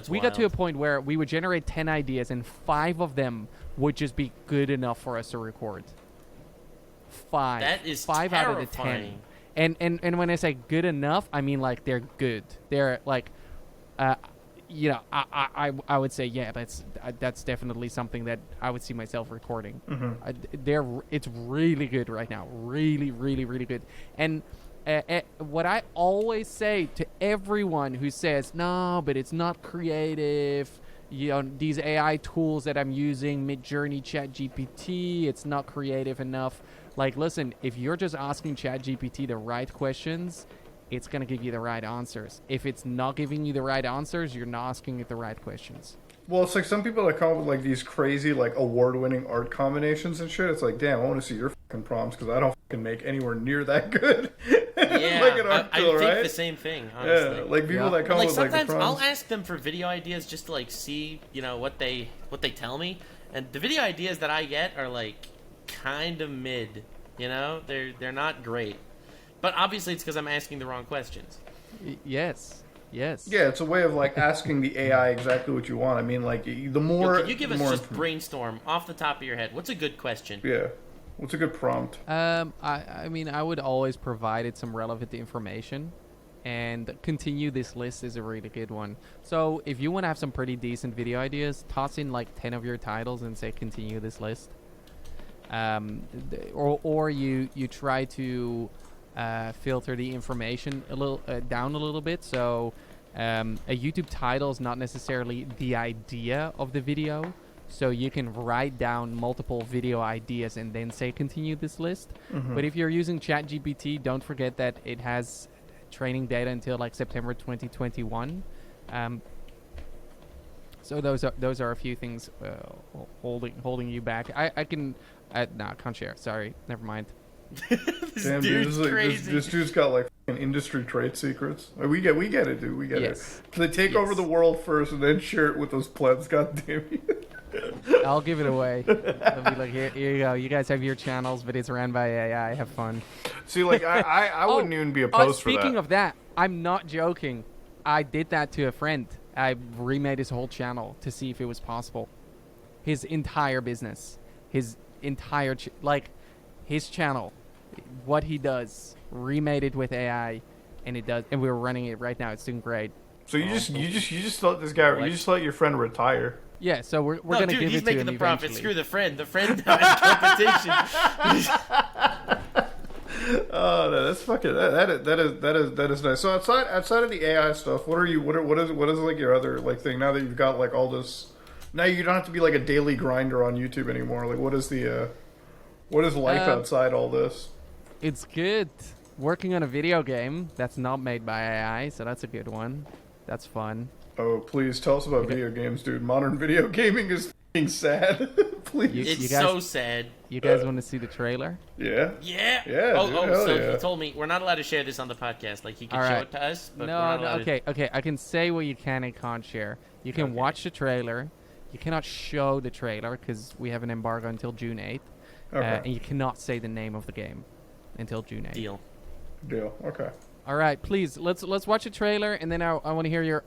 we got to a point where we would generate 10 ideas, and 5 of them would just be good enough for us to record. 5. That is 5 terrifying. out of the 10. And when I say good enough, I mean like they're good. They're like, you know, I would say that's definitely something that I would see myself recording. Mm-hmm. It's really good right now, really, really, really good. And what I always say to everyone who says no, but it's not creative, you know, these AI tools that I'm using, Midjourney, ChatGPT, it's not creative enough. Like, listen, if you're just asking ChatGPT the right questions, it's going to give you the right answers. If it's not giving you the right answers, you're not asking it the right questions. Well, it's like some people that come up with like these crazy like award-winning art combinations and shit. It's like, damn, I want to see your fucking prompts because I don't fucking make anywhere near that good. Yeah, like an art I tool, think right? the same thing, honestly. Yeah, like people that come like up with like the sometimes prompts. I'll ask them for video ideas just to like see, you know, what they tell me, and the video ideas that I get are like kind of mid. You know, they're not great. But obviously it's because I'm asking the wrong questions. Yes. Yeah, it's a way of like asking the AI exactly what you want. I mean, like the more. Can you give us just brainstorm off the top of your head? What's a good question? Yeah, what's a good prompt? I mean, I would always provide it some relevant information, and continue this list is a really good one. So if you want to have some pretty decent video ideas, toss in like 10 of your titles and say continue this list. Or you try to filter the information a little down a little bit. So a YouTube title is not necessarily the idea of the video. So you can write down multiple video ideas and then say continue this list. Mm-hmm. But if you're using ChatGPT, don't forget that it has training data until like September 2021. So those are a few things holding you back. I can I can't share. Sorry, never mind. Damn, dude, this dude's got like industry trade secrets. We get it, dude. We get it. They take over the world first and then share it with those plebs. God damn it. I'll give it away. I'll be like, here you go. You guys have your channels, but it's ran by AI. Have fun. See, like, I wouldn't even be opposed for that. Speaking of that, I'm not joking. I did that to a friend. I remade his whole channel to see if it was possible. His entire business. His entire... his channel. What he does. Remade it with AI. And it does. And we're running it right now. It's doing great. So you just let this guy... You just let your friend retire. Yeah, so we're going to give it to him eventually. He's making the profit. Screw the friend. The friend competition. Oh, no, that's fucking that is nice. So outside of the AI stuff, what is like your other like thing now that you've got like all this? Now you don't have to be like a daily grinder on YouTube anymore. Like, what is life outside all this? It's good. Working on a video game that's not made by AI, so that's a good one. That's fun. Oh, please tell us about video games, dude. Modern video gaming is f***ing sad. Please. It's so sad. You guys want to see the trailer? Yeah. Yeah. Yeah. So yeah. he told me we're not allowed to share this on the podcast. Like, he could show it to us, but okay. I can say what you can and can't share. You can watch the trailer. You cannot show the trailer because we have an embargo until June 8th. Okay. And you cannot say the name of the game until June 8th. Deal. Okay. All right, please let's watch a trailer, and then I want to hear your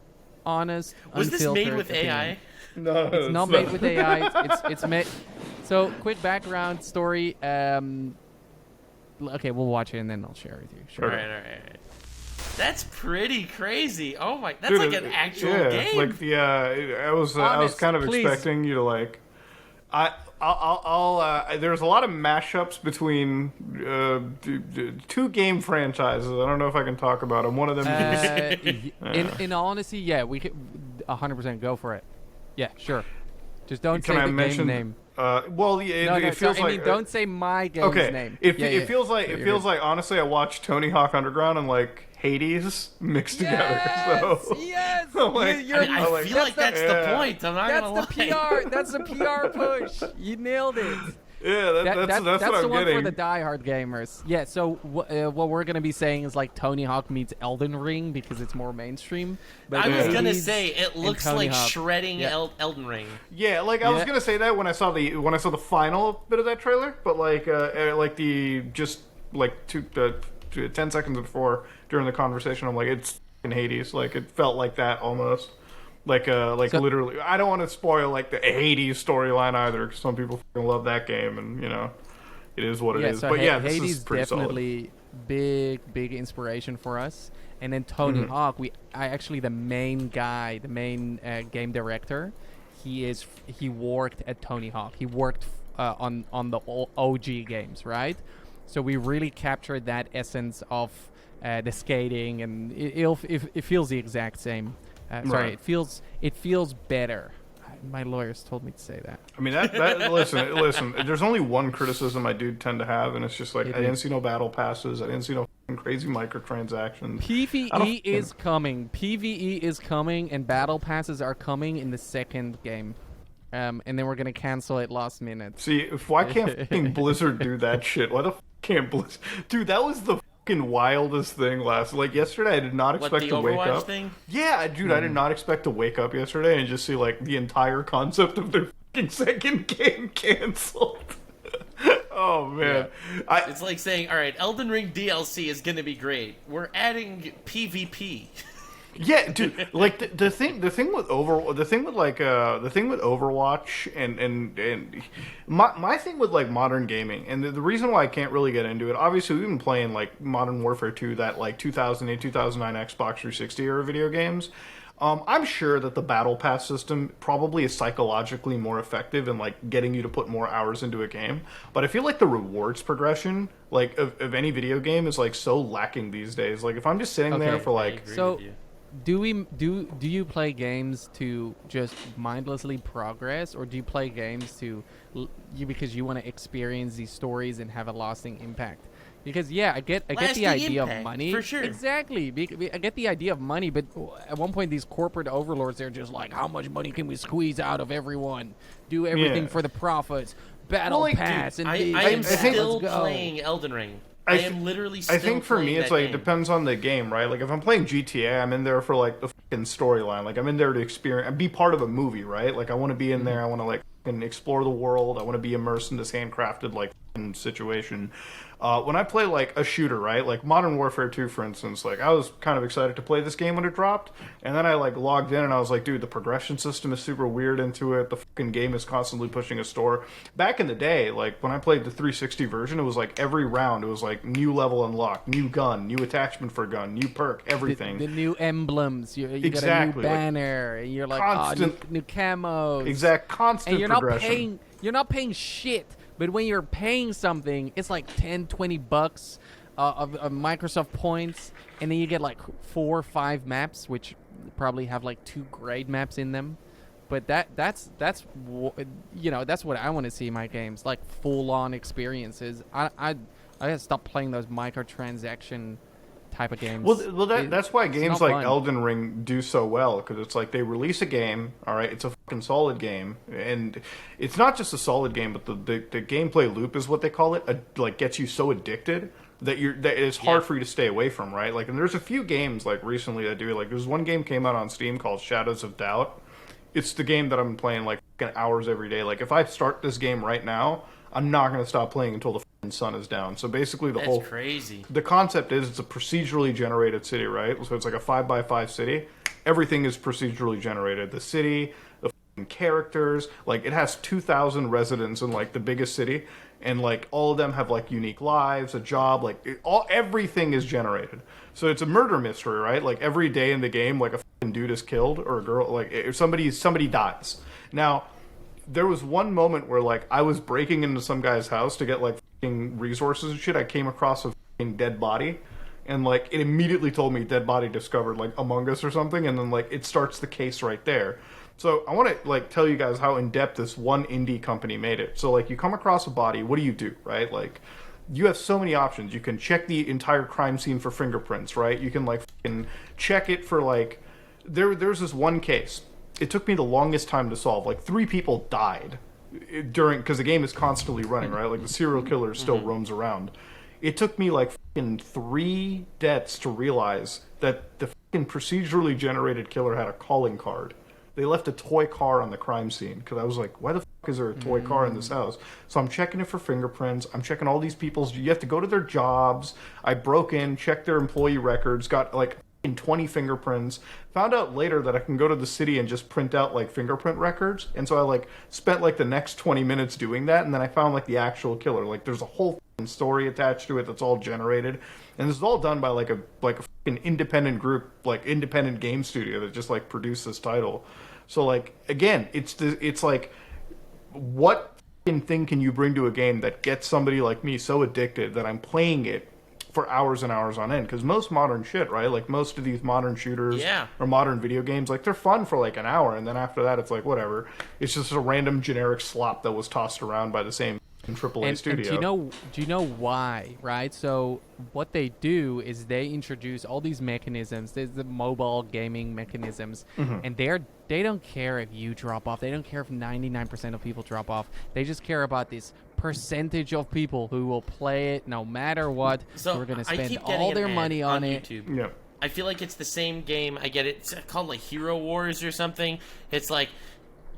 honest. Was this made with opinion. AI? No, it's not made with AI. It's made. So, quick background story. Okay, we'll watch it and then I'll share it with you. Sure. All right. That's pretty crazy. Oh my, that's Dude, like an actual game. Like the I was kind of expecting you to like. There's a lot of mashups between two game franchises. I don't know if I can talk about them. One of them is... in all honesty, yeah, we could 100% go for it. Yeah, sure. Just don't Can say I the mention, game name. It feels like... I mean, don't say my game's name. It feels like, honestly, I watched Tony Hawk Underground and, like, Hades mixed together. So, yes! like, I feel like that's the point. I'm not gonna lie. That's the PR push. You nailed it. Yeah, that's what I'm the one getting. for the diehard gamers. Yeah, so what we're going to be saying is like Tony Hawk meets Elden Ring because it's more mainstream. But I was going to Hades say it looks and Tony like Hawk. shredding Elden Ring. Yeah, like I was gonna say that when I saw the final bit of that trailer, but like the just like 10 seconds before during the conversation, I'm like, it's in Hades. Like it felt like that almost. Like literally, I don't want to spoil like the Hades storyline either, because some people fucking love that game, and you know, it is what it is. So but yeah, this Hades is pretty definitely big inspiration for us. And then Tony Hawk, the main guy, the main game director, he worked at Tony Hawk. He worked on the OG games, right? So we really captured that essence of the skating, and it feels the exact same. Sorry, it feels better. My lawyers told me to say that. I mean, listen. There's only one criticism I do tend to have, and it's just like I didn't see no battle passes. I didn't see no crazy microtransactions. PvE is coming. PvE is coming, and battle passes are coming in the second game. And then we're gonna cancel it last minute. See, why can't fucking Blizzard do that shit? Why the f can't Blizzard? Dude, that was the wildest thing yesterday. I did not expect to wake up. Thing? Yeah, dude, I did not expect to wake up yesterday and just see like the entire concept of their fucking second game canceled. Oh man, yeah. It's like saying, all right, Elden Ring DLC is gonna be great. We're adding PvP. Yeah, dude. Like the thing with Overwatch and my thing with like modern gaming, and the reason why I can't really get into it. Obviously, we've been playing like Modern Warfare 2, that like 2008, 2009 Xbox 360 era video games. I'm sure that the battle pass system probably is psychologically more effective in like getting you to put more hours into a game. But I feel like the rewards progression, like of any video game, is like so lacking these days. Like if I'm just sitting there for like Do you play games to just mindlessly progress, or do you play games because you want to experience these stories and have a lasting impact? Because I get the idea of money. For sure. Exactly. I get the idea of money, but at one point these corporate overlords, they're just like, how much money can we squeeze out of everyone? Do everything for the profits. Battle pass. Dude, and I am still playing Elden Ring. I am literally still I think for me, it's like game. it depends on the game, right? Like if I'm playing GTA, I'm in there for like the fucking storyline. Like I'm in there to experience and be part of a movie, right? Like I want to be in there. I want to like and explore the world. I want to be immersed in this handcrafted like situation. When I play like a shooter, right, like Modern Warfare 2, for instance, like I was kind of excited to play this game when it dropped, and then I like logged in and I was like, dude, the progression system is super weird into it. The fucking game is constantly pushing a store. Back in the day, like when I played the 360 version, it was like every round it was like new level unlocked, new gun, new attachment for a gun, new perk, everything. The new emblems. You Exactly, got a like, new banner, and you're like, constant- new camos. Exact constant And progression. you're not paying shit. But when you're paying something, it's like 10, 20 bucks of Microsoft points, and then you get like 4 or 5 maps, which probably have like 2 grade maps in them. But that's what I want to see in my games, like full on experiences. I gotta stop playing those microtransaction type of games. Well, that's why games not like fun. Elden Ring do so well, because it's like they release a game, all right, it's a fucking solid game, and it's not just a solid game, but the gameplay loop is what they call it, like gets you so addicted that it's hard for you to stay away from, right? Like, and there's a few games like recently that do it. Like, there's one game came out on Steam called Shadows of Doubt. It's the game that I'm playing like fucking hours every day. Like, if I start this game right now, I'm not going to stop playing until the fucking sun is down. So basically, That's crazy. the concept is it's a procedurally generated city, right? So it's like a 5x5 city. Everything is procedurally generated. The city, the fucking characters, like it has 2,000 residents in like the biggest city, and like all of them have like unique lives, a job, like everything is generated. So it's a murder mystery, right? Like every day in the game, like a fucking dude is killed or a girl, like if somebody dies. Now, there was one moment where like I was breaking into some guy's house to get like fucking resources and shit. I came across a fucking dead body, and like it immediately told me dead body discovered, like Among Us or something, and then like it starts the case right there. So I want to like tell you guys how in depth this one indie company made it. So like you come across a body, what do? Right? Like you have so many options. You can check the entire crime scene for fingerprints, right? You can like fucking check it for like there's this one case. It took me the longest time to solve. Like 3 people died because the game is constantly running, right? Like the serial killer still roams around. It took me like fucking 3 deaths to realize that the fucking procedurally generated killer had a calling card. They left a toy car on the crime scene because I was like, why the fuck is there a toy car in this house? So I'm checking it for fingerprints. I'm checking all these people's. You have to go to their jobs. I broke in, checked their employee records, got like in 20 fingerprints. Found out later that I can go to the city and just print out like fingerprint records, and so I like spent like the next 20 minutes doing that, and then I found like the actual killer. Like there's a whole story attached to it that's all generated, and this is all done by like a fucking independent group, like independent game studio that just like produced this title. So like again, it's like what fucking thing can you bring to a game that gets somebody like me so addicted that I'm playing it for hours and hours on end? Because most modern shit, right? Like most of these modern shooters or modern video games, like they're fun for like an hour, and then after that, it's like whatever. It's just a random generic slop that was tossed around by the same AAA studio. And do you know why? Right. So what they do is they introduce all these mechanisms. There's the mobile gaming mechanisms, and they don't care if you drop off. They don't care if 99% of people drop off. They just care about this percentage of people who will play it no matter what. So who are going to I spend keep getting all an their ad money on it. YouTube. Yeah. I feel like it's the same game. I get it. It's called like Hero Wars or something. It's like,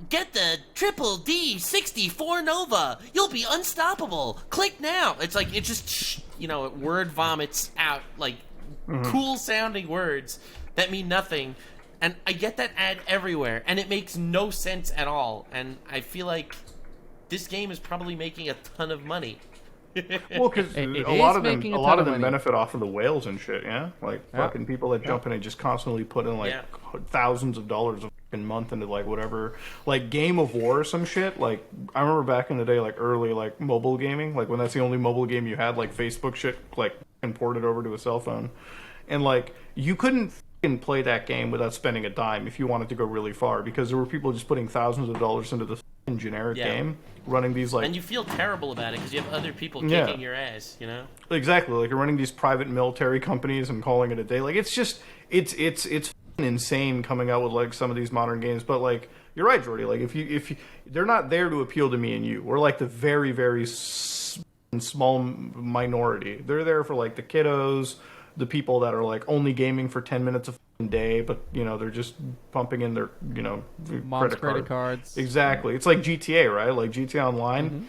get the triple D64 Nova. You'll be unstoppable. Click now. It's like, it just, it word vomits out like cool sounding words that mean nothing. And I get that ad everywhere, and it makes no sense at all. And I feel like this game is probably making a ton of money. Well, because It a is lot of making them, a a lot ton of of them money. benefit off of the whales and shit. Yeah, like fucking people that jump in and just constantly put in like thousands of dollars a fucking month into like whatever, like Game of War or some shit. Like I remember back in the day, like early like mobile gaming, like when that's the only mobile game you had, like Facebook shit, like imported over to a cell phone, and like you couldn't fucking play that game without spending a dime if you wanted to go really far, because there were people just putting thousands of dollars into this fucking generic game, running these like. And you feel terrible about it because you have other people kicking your ass, Exactly, like you're running these private military companies and calling it a day. Like it's just it's fucking insane coming out with like some of these modern games. But like you're right, Jordy. Like if you they're not there to appeal to me and you. We're like the very very small minority. They're there for like the kiddos, the people that are like only gaming for 10 minutes a day, but they're just pumping in their Mom's credit cards. Exactly. It's like GTA, right? Like GTA Online.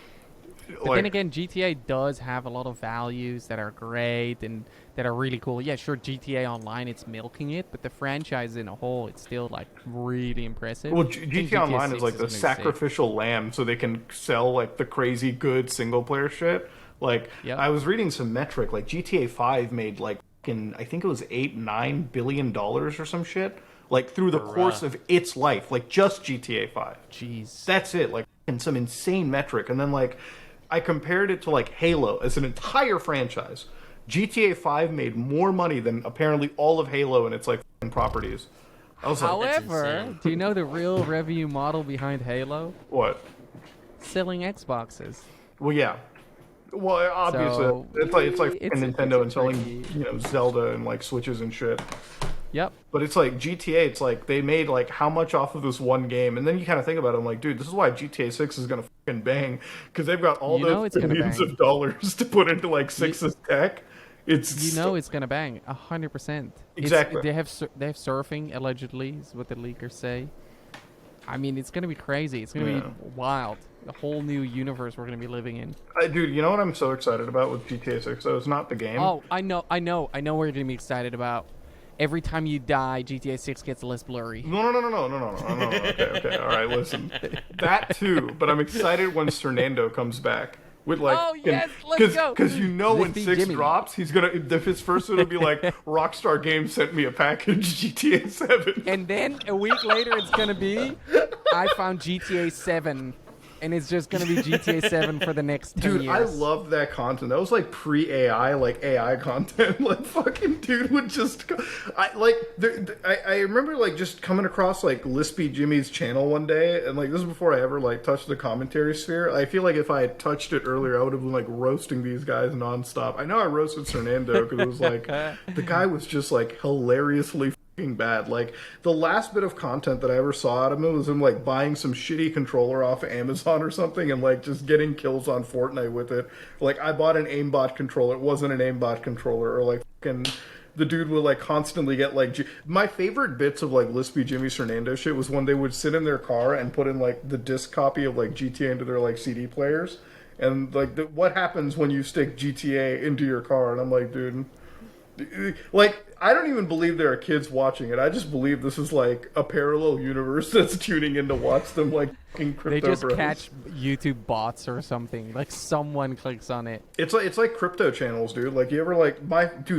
But then again, GTA does have a lot of values that are great and that are really cool. Yeah, sure, GTA Online, it's milking it, but the franchise in a whole, it's still like really impressive. Well, I think GTA Online is like the gonna be sick. sacrificial lamb, so they can sell like the crazy good single player shit. Like, Yep. I was reading some metric, like GTA 5 made like I think it was $8-9 billion or some shit, like through the course of its life, like just GTA 5. Jeez. That's it, like some insane metric. And then like I compared it to like Halo as an entire franchise. GTA 5 made more money than apparently all of Halo and its like properties. I was like, However, insane. do you know the real revenue model behind Halo? what? Selling Xboxes. Well, yeah. Well, obviously, So, it's like it's a- Nintendo and it's a selling tricky- Zelda and like Switches and shit. Yep. But it's like GTA. It's like they made like how much off of this one game, and then you kind of think about it. I'm like, dude, this is why GTA 6 is gonna fucking bang, because they've got all You know those it's gonna billions bang. of dollars to put into like 6's tech. It's It's gonna bang 100%. Exactly. They have surfing allegedly is what the leakers say. I mean, it's gonna be crazy. It's gonna be wild. A whole new universe we're gonna be living in. dude. You know what I'm so excited about with GTA 6? Though it's not the game. Oh, I know what you're gonna be excited about. Every time you die, GTA 6 gets less blurry. No. Okay. All right, listen. That too, but I'm excited when Fernando comes back. With like, Oh, yes, let's go. Because when Zippy 6 Jimmy. drops, he's gonna. His first one will be like, Rockstar Games sent me a package, GTA 7. And then a week later, it's gonna be, I found GTA 7, and it's just gonna be GTA 7 for the next 10 Dude, years. I loved that content. That was like pre-AI, like AI content. Like fucking dude would just, I remember like just coming across like Lispy Jimmy's channel one day, and like this is before I ever like touched the commentary sphere. I feel like if I had touched it earlier, I would have been like roasting these guys nonstop. I know I roasted Fernando because it was like the guy was just like hilariously bad. Like the last bit of content that I ever saw out of him was him like buying some shitty controller off of Amazon or something and like just getting kills on Fortnite with it. Like I bought an aimbot controller, it wasn't an aimbot controller, or like fucking the dude would like constantly get like my favorite bits of like Lispy Jimmy Fernando shit was when they would sit in their car and put in like the disc copy of like GTA into their like CD players, and like what happens when you stick GTA into your car. And I'm like, dude, like I don't even believe there are kids watching it. I just believe this is like a parallel universe that's tuning in to watch them like fucking crypto They just bros. catch YouTube bots or something. Like someone clicks on it. It's like crypto channels, dude. Like you ever like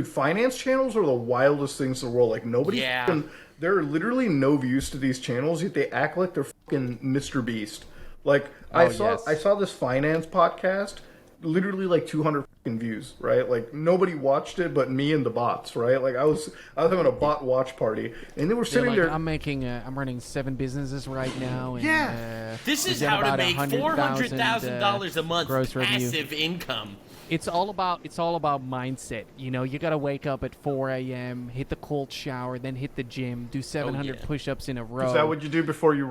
finance channels are the wildest things in the world. Like nobody Yeah. fucking, there are literally no views to these channels, yet they act like they're fucking Mr. Beast. Like I saw this finance podcast, literally like 200 fucking views, right? Like nobody watched it but me and the bots, right? Like I was having a bot watch party, and they were They're sitting like, there. I'm running 7 businesses right now. And, Yeah. This we is get how to about make $400,000 a month gross revenue. passive income. It's all about mindset. You know, you gotta wake up at 4 a.m., hit the cold shower, then hit the gym, do 700 yeah. push-ups in a row. Is that what you do before you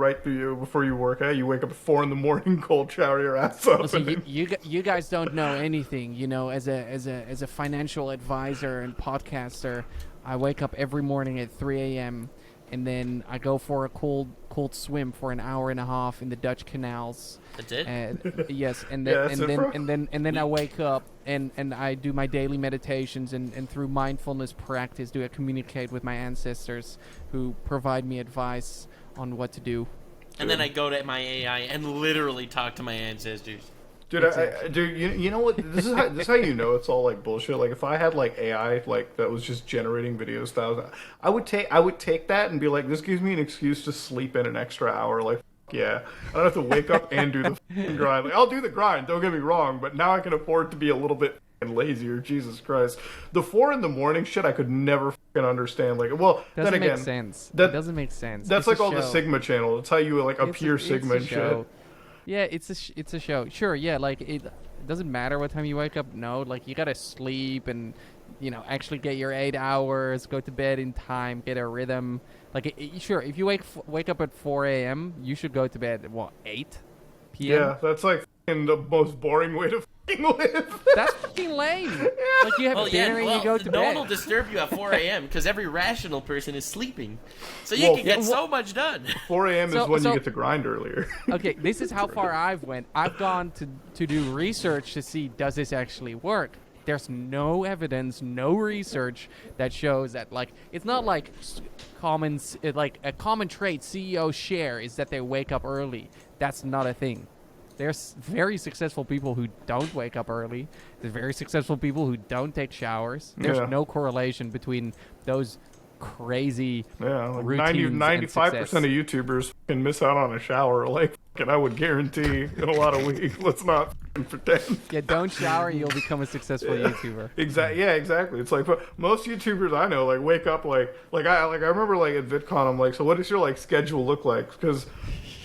before you work out? You wake up at 4 a.m, cold shower your ass up. Listen, and then- you guys don't know anything. You know, as a financial advisor and podcaster, I wake up every morning at 3 a.m. and then I go for a cold swim for an hour and a half in the Dutch canals. That's it? Yes, and Yeah, then that's it, bro. and then I wake up and I do my daily meditations and through mindfulness practice I communicate with my ancestors who provide me advice on what to do. And then I go to my AI and literally talk to my ancestors. Dude, dude, you know what? This is how you know it's all like bullshit. Like if I had like AI like that was just generating videos, I would take that and be like, this gives me an excuse to sleep in an extra hour. Like, yeah, I don't have to wake up and do the fucking grind. Like, I'll do the grind. Don't get me wrong, but now I can afford to be a little bit fucking lazier. Jesus Christ, the 4 a.m. shit I could never fucking understand. Like, well, Doesn't then again, make sense. that It doesn't make sense. That's It's like a all the show. Sigma channel. It's how you like It's appear Sigma a and show. shit. Yeah, it's a show. Sure, yeah, like it doesn't matter what time you wake up. No, like you gotta sleep and actually get your 8 hours, go to bed in time, get a rhythm. Like sure, if you wake up at 4 a.m., you should go to bed at what 8 p.m. Yeah, that's like fucking the most boring way to live. That's fucking lame. Like you have dinner and you go to no bed. one will disturb you at 4 a.m. because every rational person is sleeping. So you can get so much done. 4 a.m. is when you get to grind earlier. Okay, this is how far I've went. I've gone to do research to see, does this actually work? There's no evidence, no research that shows that, like, it's not like like a common trait CEOs share is that they wake up early. That's not a thing. There's very successful people who don't wake up early. There's very successful people who don't take showers. There's no correlation between those crazy like routines 95% and of YouTubers can miss out on a shower. Like, and I would guarantee in a lot of weeks. Let's not pretend. Yeah, don't shower, you'll become a successful YouTuber. Exactly. Yeah, exactly. It's like most YouTubers I know, like, wake up like I remember, like, at VidCon, I'm like, so what does your, like, schedule look like? Because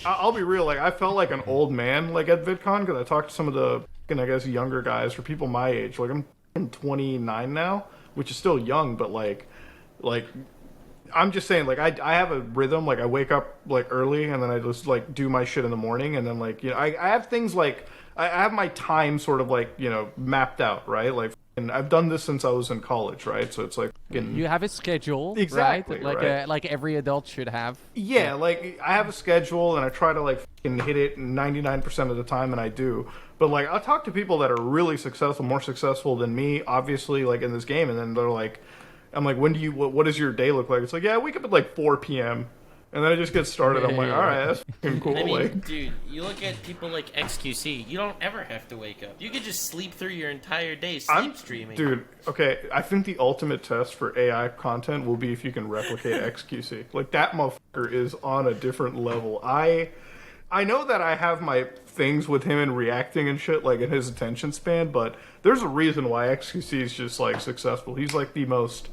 I'll be real, like, I felt like an old man, like, at VidCon, because I talked to some of the, I guess, younger guys, or people my age. Like, I'm 29 now, which is still young, but like I'm just saying, like, I have a rhythm. Like, I wake up, like, early, and then I just, like, do my shit in the morning, and then, like, you know, I have things, like, I have my time sort of, like, you know, mapped out, right? Like, and I've done this since I was in college, right? So it's like, you have a schedule, exactly, right? Like every adult should have. Yeah, like, I have a schedule, and I try to, like, hit it 99% of the time, and I do. But, like, I'll talk to people that are really successful, more successful than me, obviously, like, in this game, and then they're like, I'm like, what does your day look like? It's like, yeah, I wake up at like 4 p.m. And then I just get started. I'm like, all right, that's fucking cool. I mean, like, dude, you look at people like XQC. You don't ever have to wake up. You could just sleep through your entire day streaming. Dude, okay, I think the ultimate test for AI content will be if you can replicate XQC. Like, that motherfucker is on a different level. I know that I have my things with him and reacting and shit, like, in his attention span, but there's a reason why XQC is just, like, successful. He's, like, the most...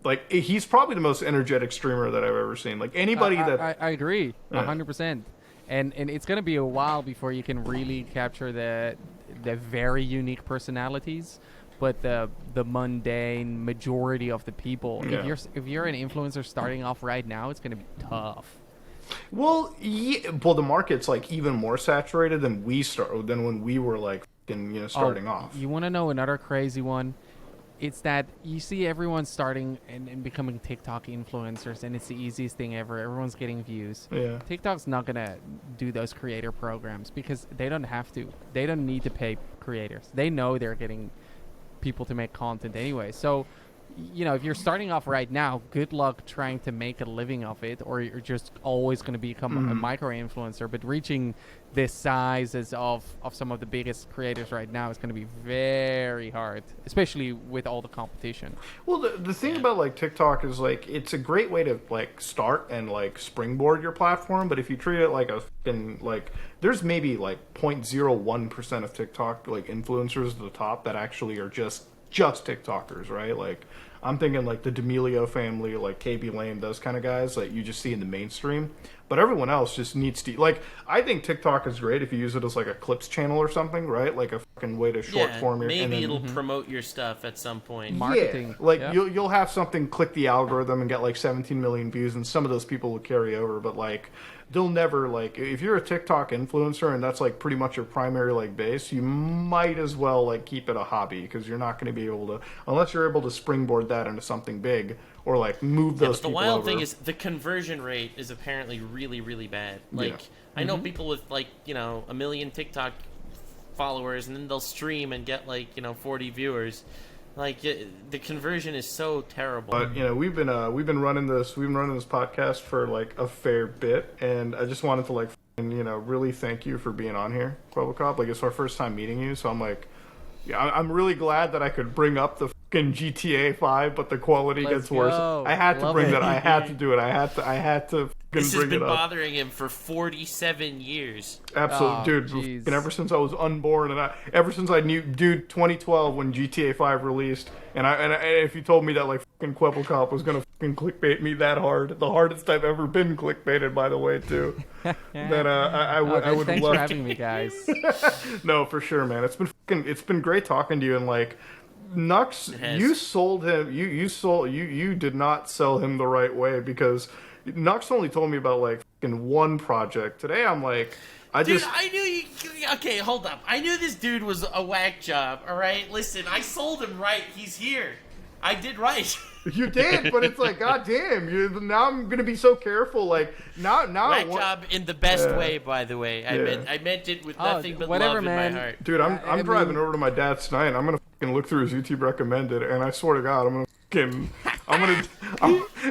Like, he's probably the most energetic streamer that I've ever seen. Like, anybody I agree, 100%. And it's going to be a while before you can really capture the very unique personalities, but the mundane majority of the people. Yeah. If you're an influencer starting off right now, it's going to be tough. Well, yeah, the market's, like, even more saturated than when we were, like, starting off. You want to know another crazy one? It's that you see everyone starting and becoming TikTok influencers, and it's the easiest thing ever. Everyone's getting views. Yeah. TikTok's not going to do those creator programs because they don't have to. They don't need to pay creators. They know they're getting people to make content anyway. So, you know, if you're starting off right now, good luck trying to make a living of it, or you're just always going to become a micro-influencer. But reaching the sizes of some of the biggest creators right now is going to be very hard, especially with all the competition. Well, the thing about, like, TikTok is, like, it's a great way to, like, start and, like, springboard your platform, but if you treat it like a fucking, like, there's maybe, like, 0.01% of TikTok, like, influencers at the top that actually are just TikTokers, right? Like, I'm thinking, like, the D'Amelio family, like KB Lame, those kind of guys that you just see in the mainstream. But everyone else just needs to, like, I think TikTok is great if you use it as, like, a clips channel or something, right? Like a fucking way to short form your... Maybe it'll promote your stuff at some point. Marketing. Yeah, like, you'll have something click the algorithm and get, like, 17 million views, and some of those people will carry over, but, like, they'll never, like, if you're a TikTok influencer and that's, like, pretty much your primary, like, base, you might as well, like, keep it a hobby, because you're not going to be able to, unless you're able to springboard that into something big, or, like, move those people over. The wild thing is the conversion rate is apparently really, really bad. Like, I know people with, like, you know, 1 million TikTok followers, and then they'll stream and get, like, you know, 40 viewers. Like, the conversion is so terrible. But, you know, we've been running this podcast for, like, a fair bit, and I just wanted to, like, you know, really thank you for being on here, Kwebbelkop. Like, it's our first time meeting you, so I'm like, yeah, I'm really glad that I could bring up the fucking GTA 5, but the quality gets worse. I had to bring that. I had to do it. I had to This has been up. bothering him for 47 years. Absolutely, dude. And ever since I was unborn, and ever since I knew, dude, 2012 when GTA 5 released, and if you told me that, like, fucking Kwebbelkop was gonna fucking clickbait me that hard, the hardest I've ever been clickbaited, by the way, too. That I would. Thanks love for having me, guys. No, for sure, man. It's been great talking to you, and, like, Nux, has. you sold him. You did not sell him the right way, because Nux only told me about like fucking one project. Today I'm like, I knew you. Okay, hold up. I knew this dude was a whack job. All right, listen. I sold him right. He's here. I did right. You did, but it's like, god damn, now I'm gonna be so careful. Like now Whack job in the best way, by the way. I meant it with nothing but love in my heart. Dude, I'm driving over to my dad's tonight, and I'm gonna fucking look through his YouTube recommended, and I swear to God,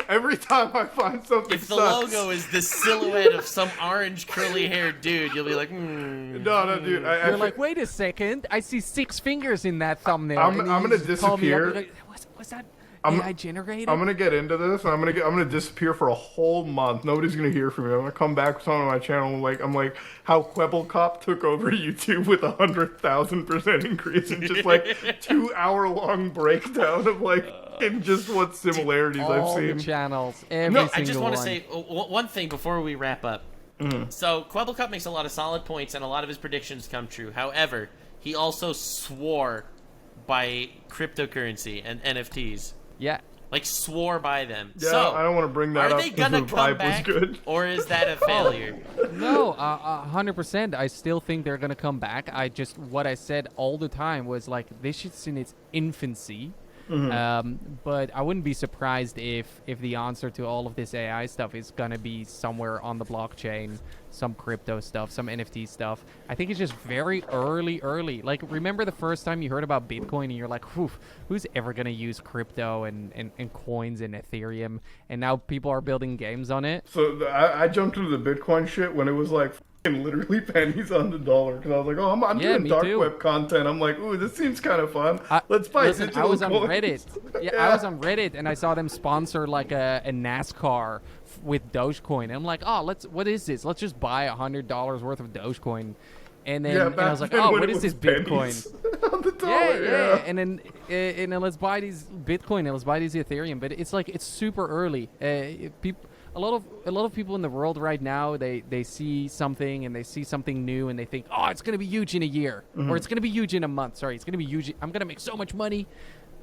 every time I find something If the sucks, logo is the silhouette of some orange curly-haired dude, you'll be like, No, dude. You're like, wait a second, I see 6 fingers in that thumbnail. I'm gonna disappear. Like, what's that? AI generated? I'm gonna get into this, and I'm gonna disappear for a whole month. Nobody's gonna hear from me. I'm gonna come back with something on my channel. I'm like how Kwebbelkop took over YouTube with 100,000% increase, and just like 2-hour-long breakdown of like and just what similarities all I've seen. The channels, every I just want to say one thing before we wrap up. So Kwebbelkop makes a lot of solid points, and a lot of his predictions come true. However, he also swore by cryptocurrency and NFTs. Yeah. Like, swore by them. Yeah, so, I don't want to bring that up. Are they gonna the come vibe back, was good. or is that a failure? No, 100%. I still think they're gonna come back. What I said all the time was like, this shit's in its infancy. But I wouldn't be surprised if the answer to all of this AI stuff is gonna be somewhere on the blockchain, some crypto stuff, some NFT stuff. I think it's just very early. Like, remember the first time you heard about Bitcoin and you're like, who's ever gonna use crypto and coins and Ethereum? And now people are building games on it. So I jumped into the Bitcoin shit when it was like literally pennies on the dollar, because I was like, oh, I'm doing dark web content. I'm like, ooh, this seems kind of fun. Let's buy digital coins. I was on Reddit. Yeah, I was on Reddit, and I saw them sponsor like a NASCAR with Dogecoin. And I'm like, oh, what is this? Let's just buy $100 worth of Dogecoin. And then and I was like, oh, what is this Bitcoin? On the dollar, yeah. And then let's buy these Bitcoin and let's buy these Ethereum. But it's like, it's super early. A lot of people in the world right now, they see something and they see something new and they think, oh, it's gonna be huge in a year, or it's gonna be huge in a month. Sorry, it's gonna be huge. I'm gonna make so much money.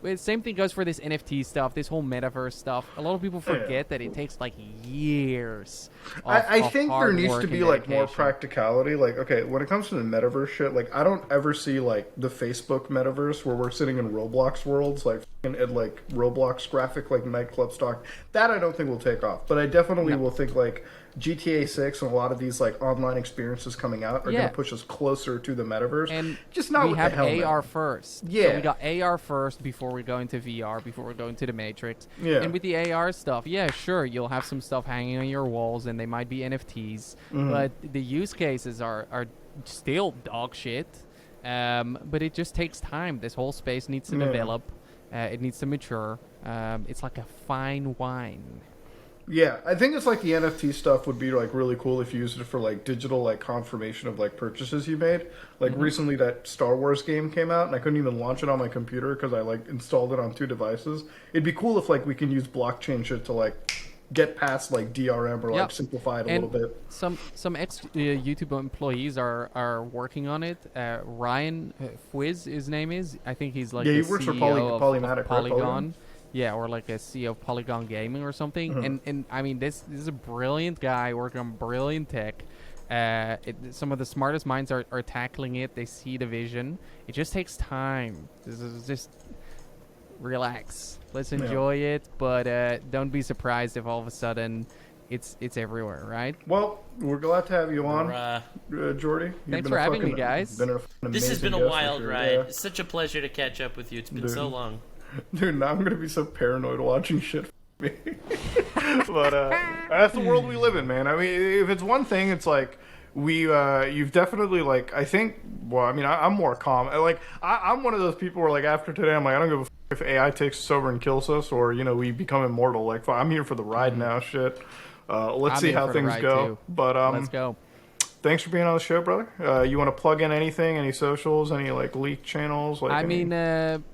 But same thing goes for this NFT stuff, this whole metaverse stuff. A lot of people forget that it takes like years. I think there needs to be like more practicality. Like, okay, when it comes to the metaverse shit, like I don't ever see like the Facebook metaverse where we're sitting in Roblox worlds, like Roblox graphic like nightclub stock. That I don't think will take off. But I definitely will think like GTA 6 and a lot of these like online experiences coming out are going to push us closer to the metaverse. And just not we have AR first. Yeah. So we got AR first before we go into VR, before we go into the Matrix. Yeah. And with the AR stuff, yeah, sure, you'll have some stuff hanging on your walls and they might be NFTs, but the use cases are still dog shit. But it just takes time. This whole space needs to develop. It needs to mature. It's like a fine wine. Yeah, I think it's like the NFT stuff would be like really cool if you used it for like digital like confirmation of like purchases you made. Like recently that Star Wars game came out and I couldn't even launch it on my computer because I like installed it on 2 devices. It'd be cool if like we can use blockchain shit to like get past like DRM or like simplify it a little bit. Some ex YouTube employees are working on it. Ryan Fwiz, his name is. I think he's like he the works CEO for of Polymatic, Polygon. Right? Yeah, or like a CEO of Polygon Gaming or something. And I mean, this is a brilliant guy working on brilliant tech. Some of the smartest minds are tackling it. They see the vision. It just takes time. This is just relax. Let's enjoy it, but don't be surprised if all of a sudden it's everywhere, right? Well, we're glad to have you on, Jordy. Thanks for having me, guys. This has been a wild ride. Yeah. It's such a pleasure to catch up with you. It's been so long. Dude, now I'm gonna be so paranoid watching shit. Me. But that's the world we live in, man. I mean, if it's one thing, it's like you've definitely like. I think. Well, I mean, I'm more calm. I'm one of those people where like after today, I'm like, I don't give a if AI takes us over and kills us, or we become immortal. Like, I'm here for the ride now. Shit. Let's see how things go. Too. But let's go. Thanks for being on the show, brother. You want to plug in anything, any socials, any like leaked channels? Like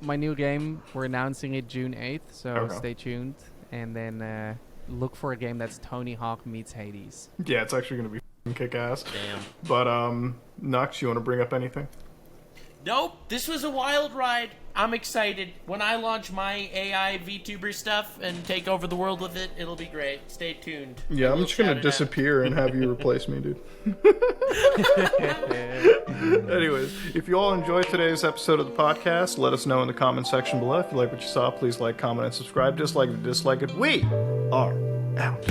my new game, we're announcing it June 8th, so stay tuned. And then look for a game that's Tony Hawk meets Hades. Yeah, it's actually going to be kick-ass. Damn. But, Nux, you want to bring up anything? Nope, this was a wild ride. I'm excited. When I launch my AI VTuber stuff and take over the world with it, it'll be great. Stay tuned. Yeah, I'm We'll just gonna shout it out. disappear and have you replace me, dude. Anyways, if you all enjoyed today's episode of the podcast, let us know in the comment section below. If you like what you saw, please like, comment, and subscribe. Dislike it, dislike it. We are out.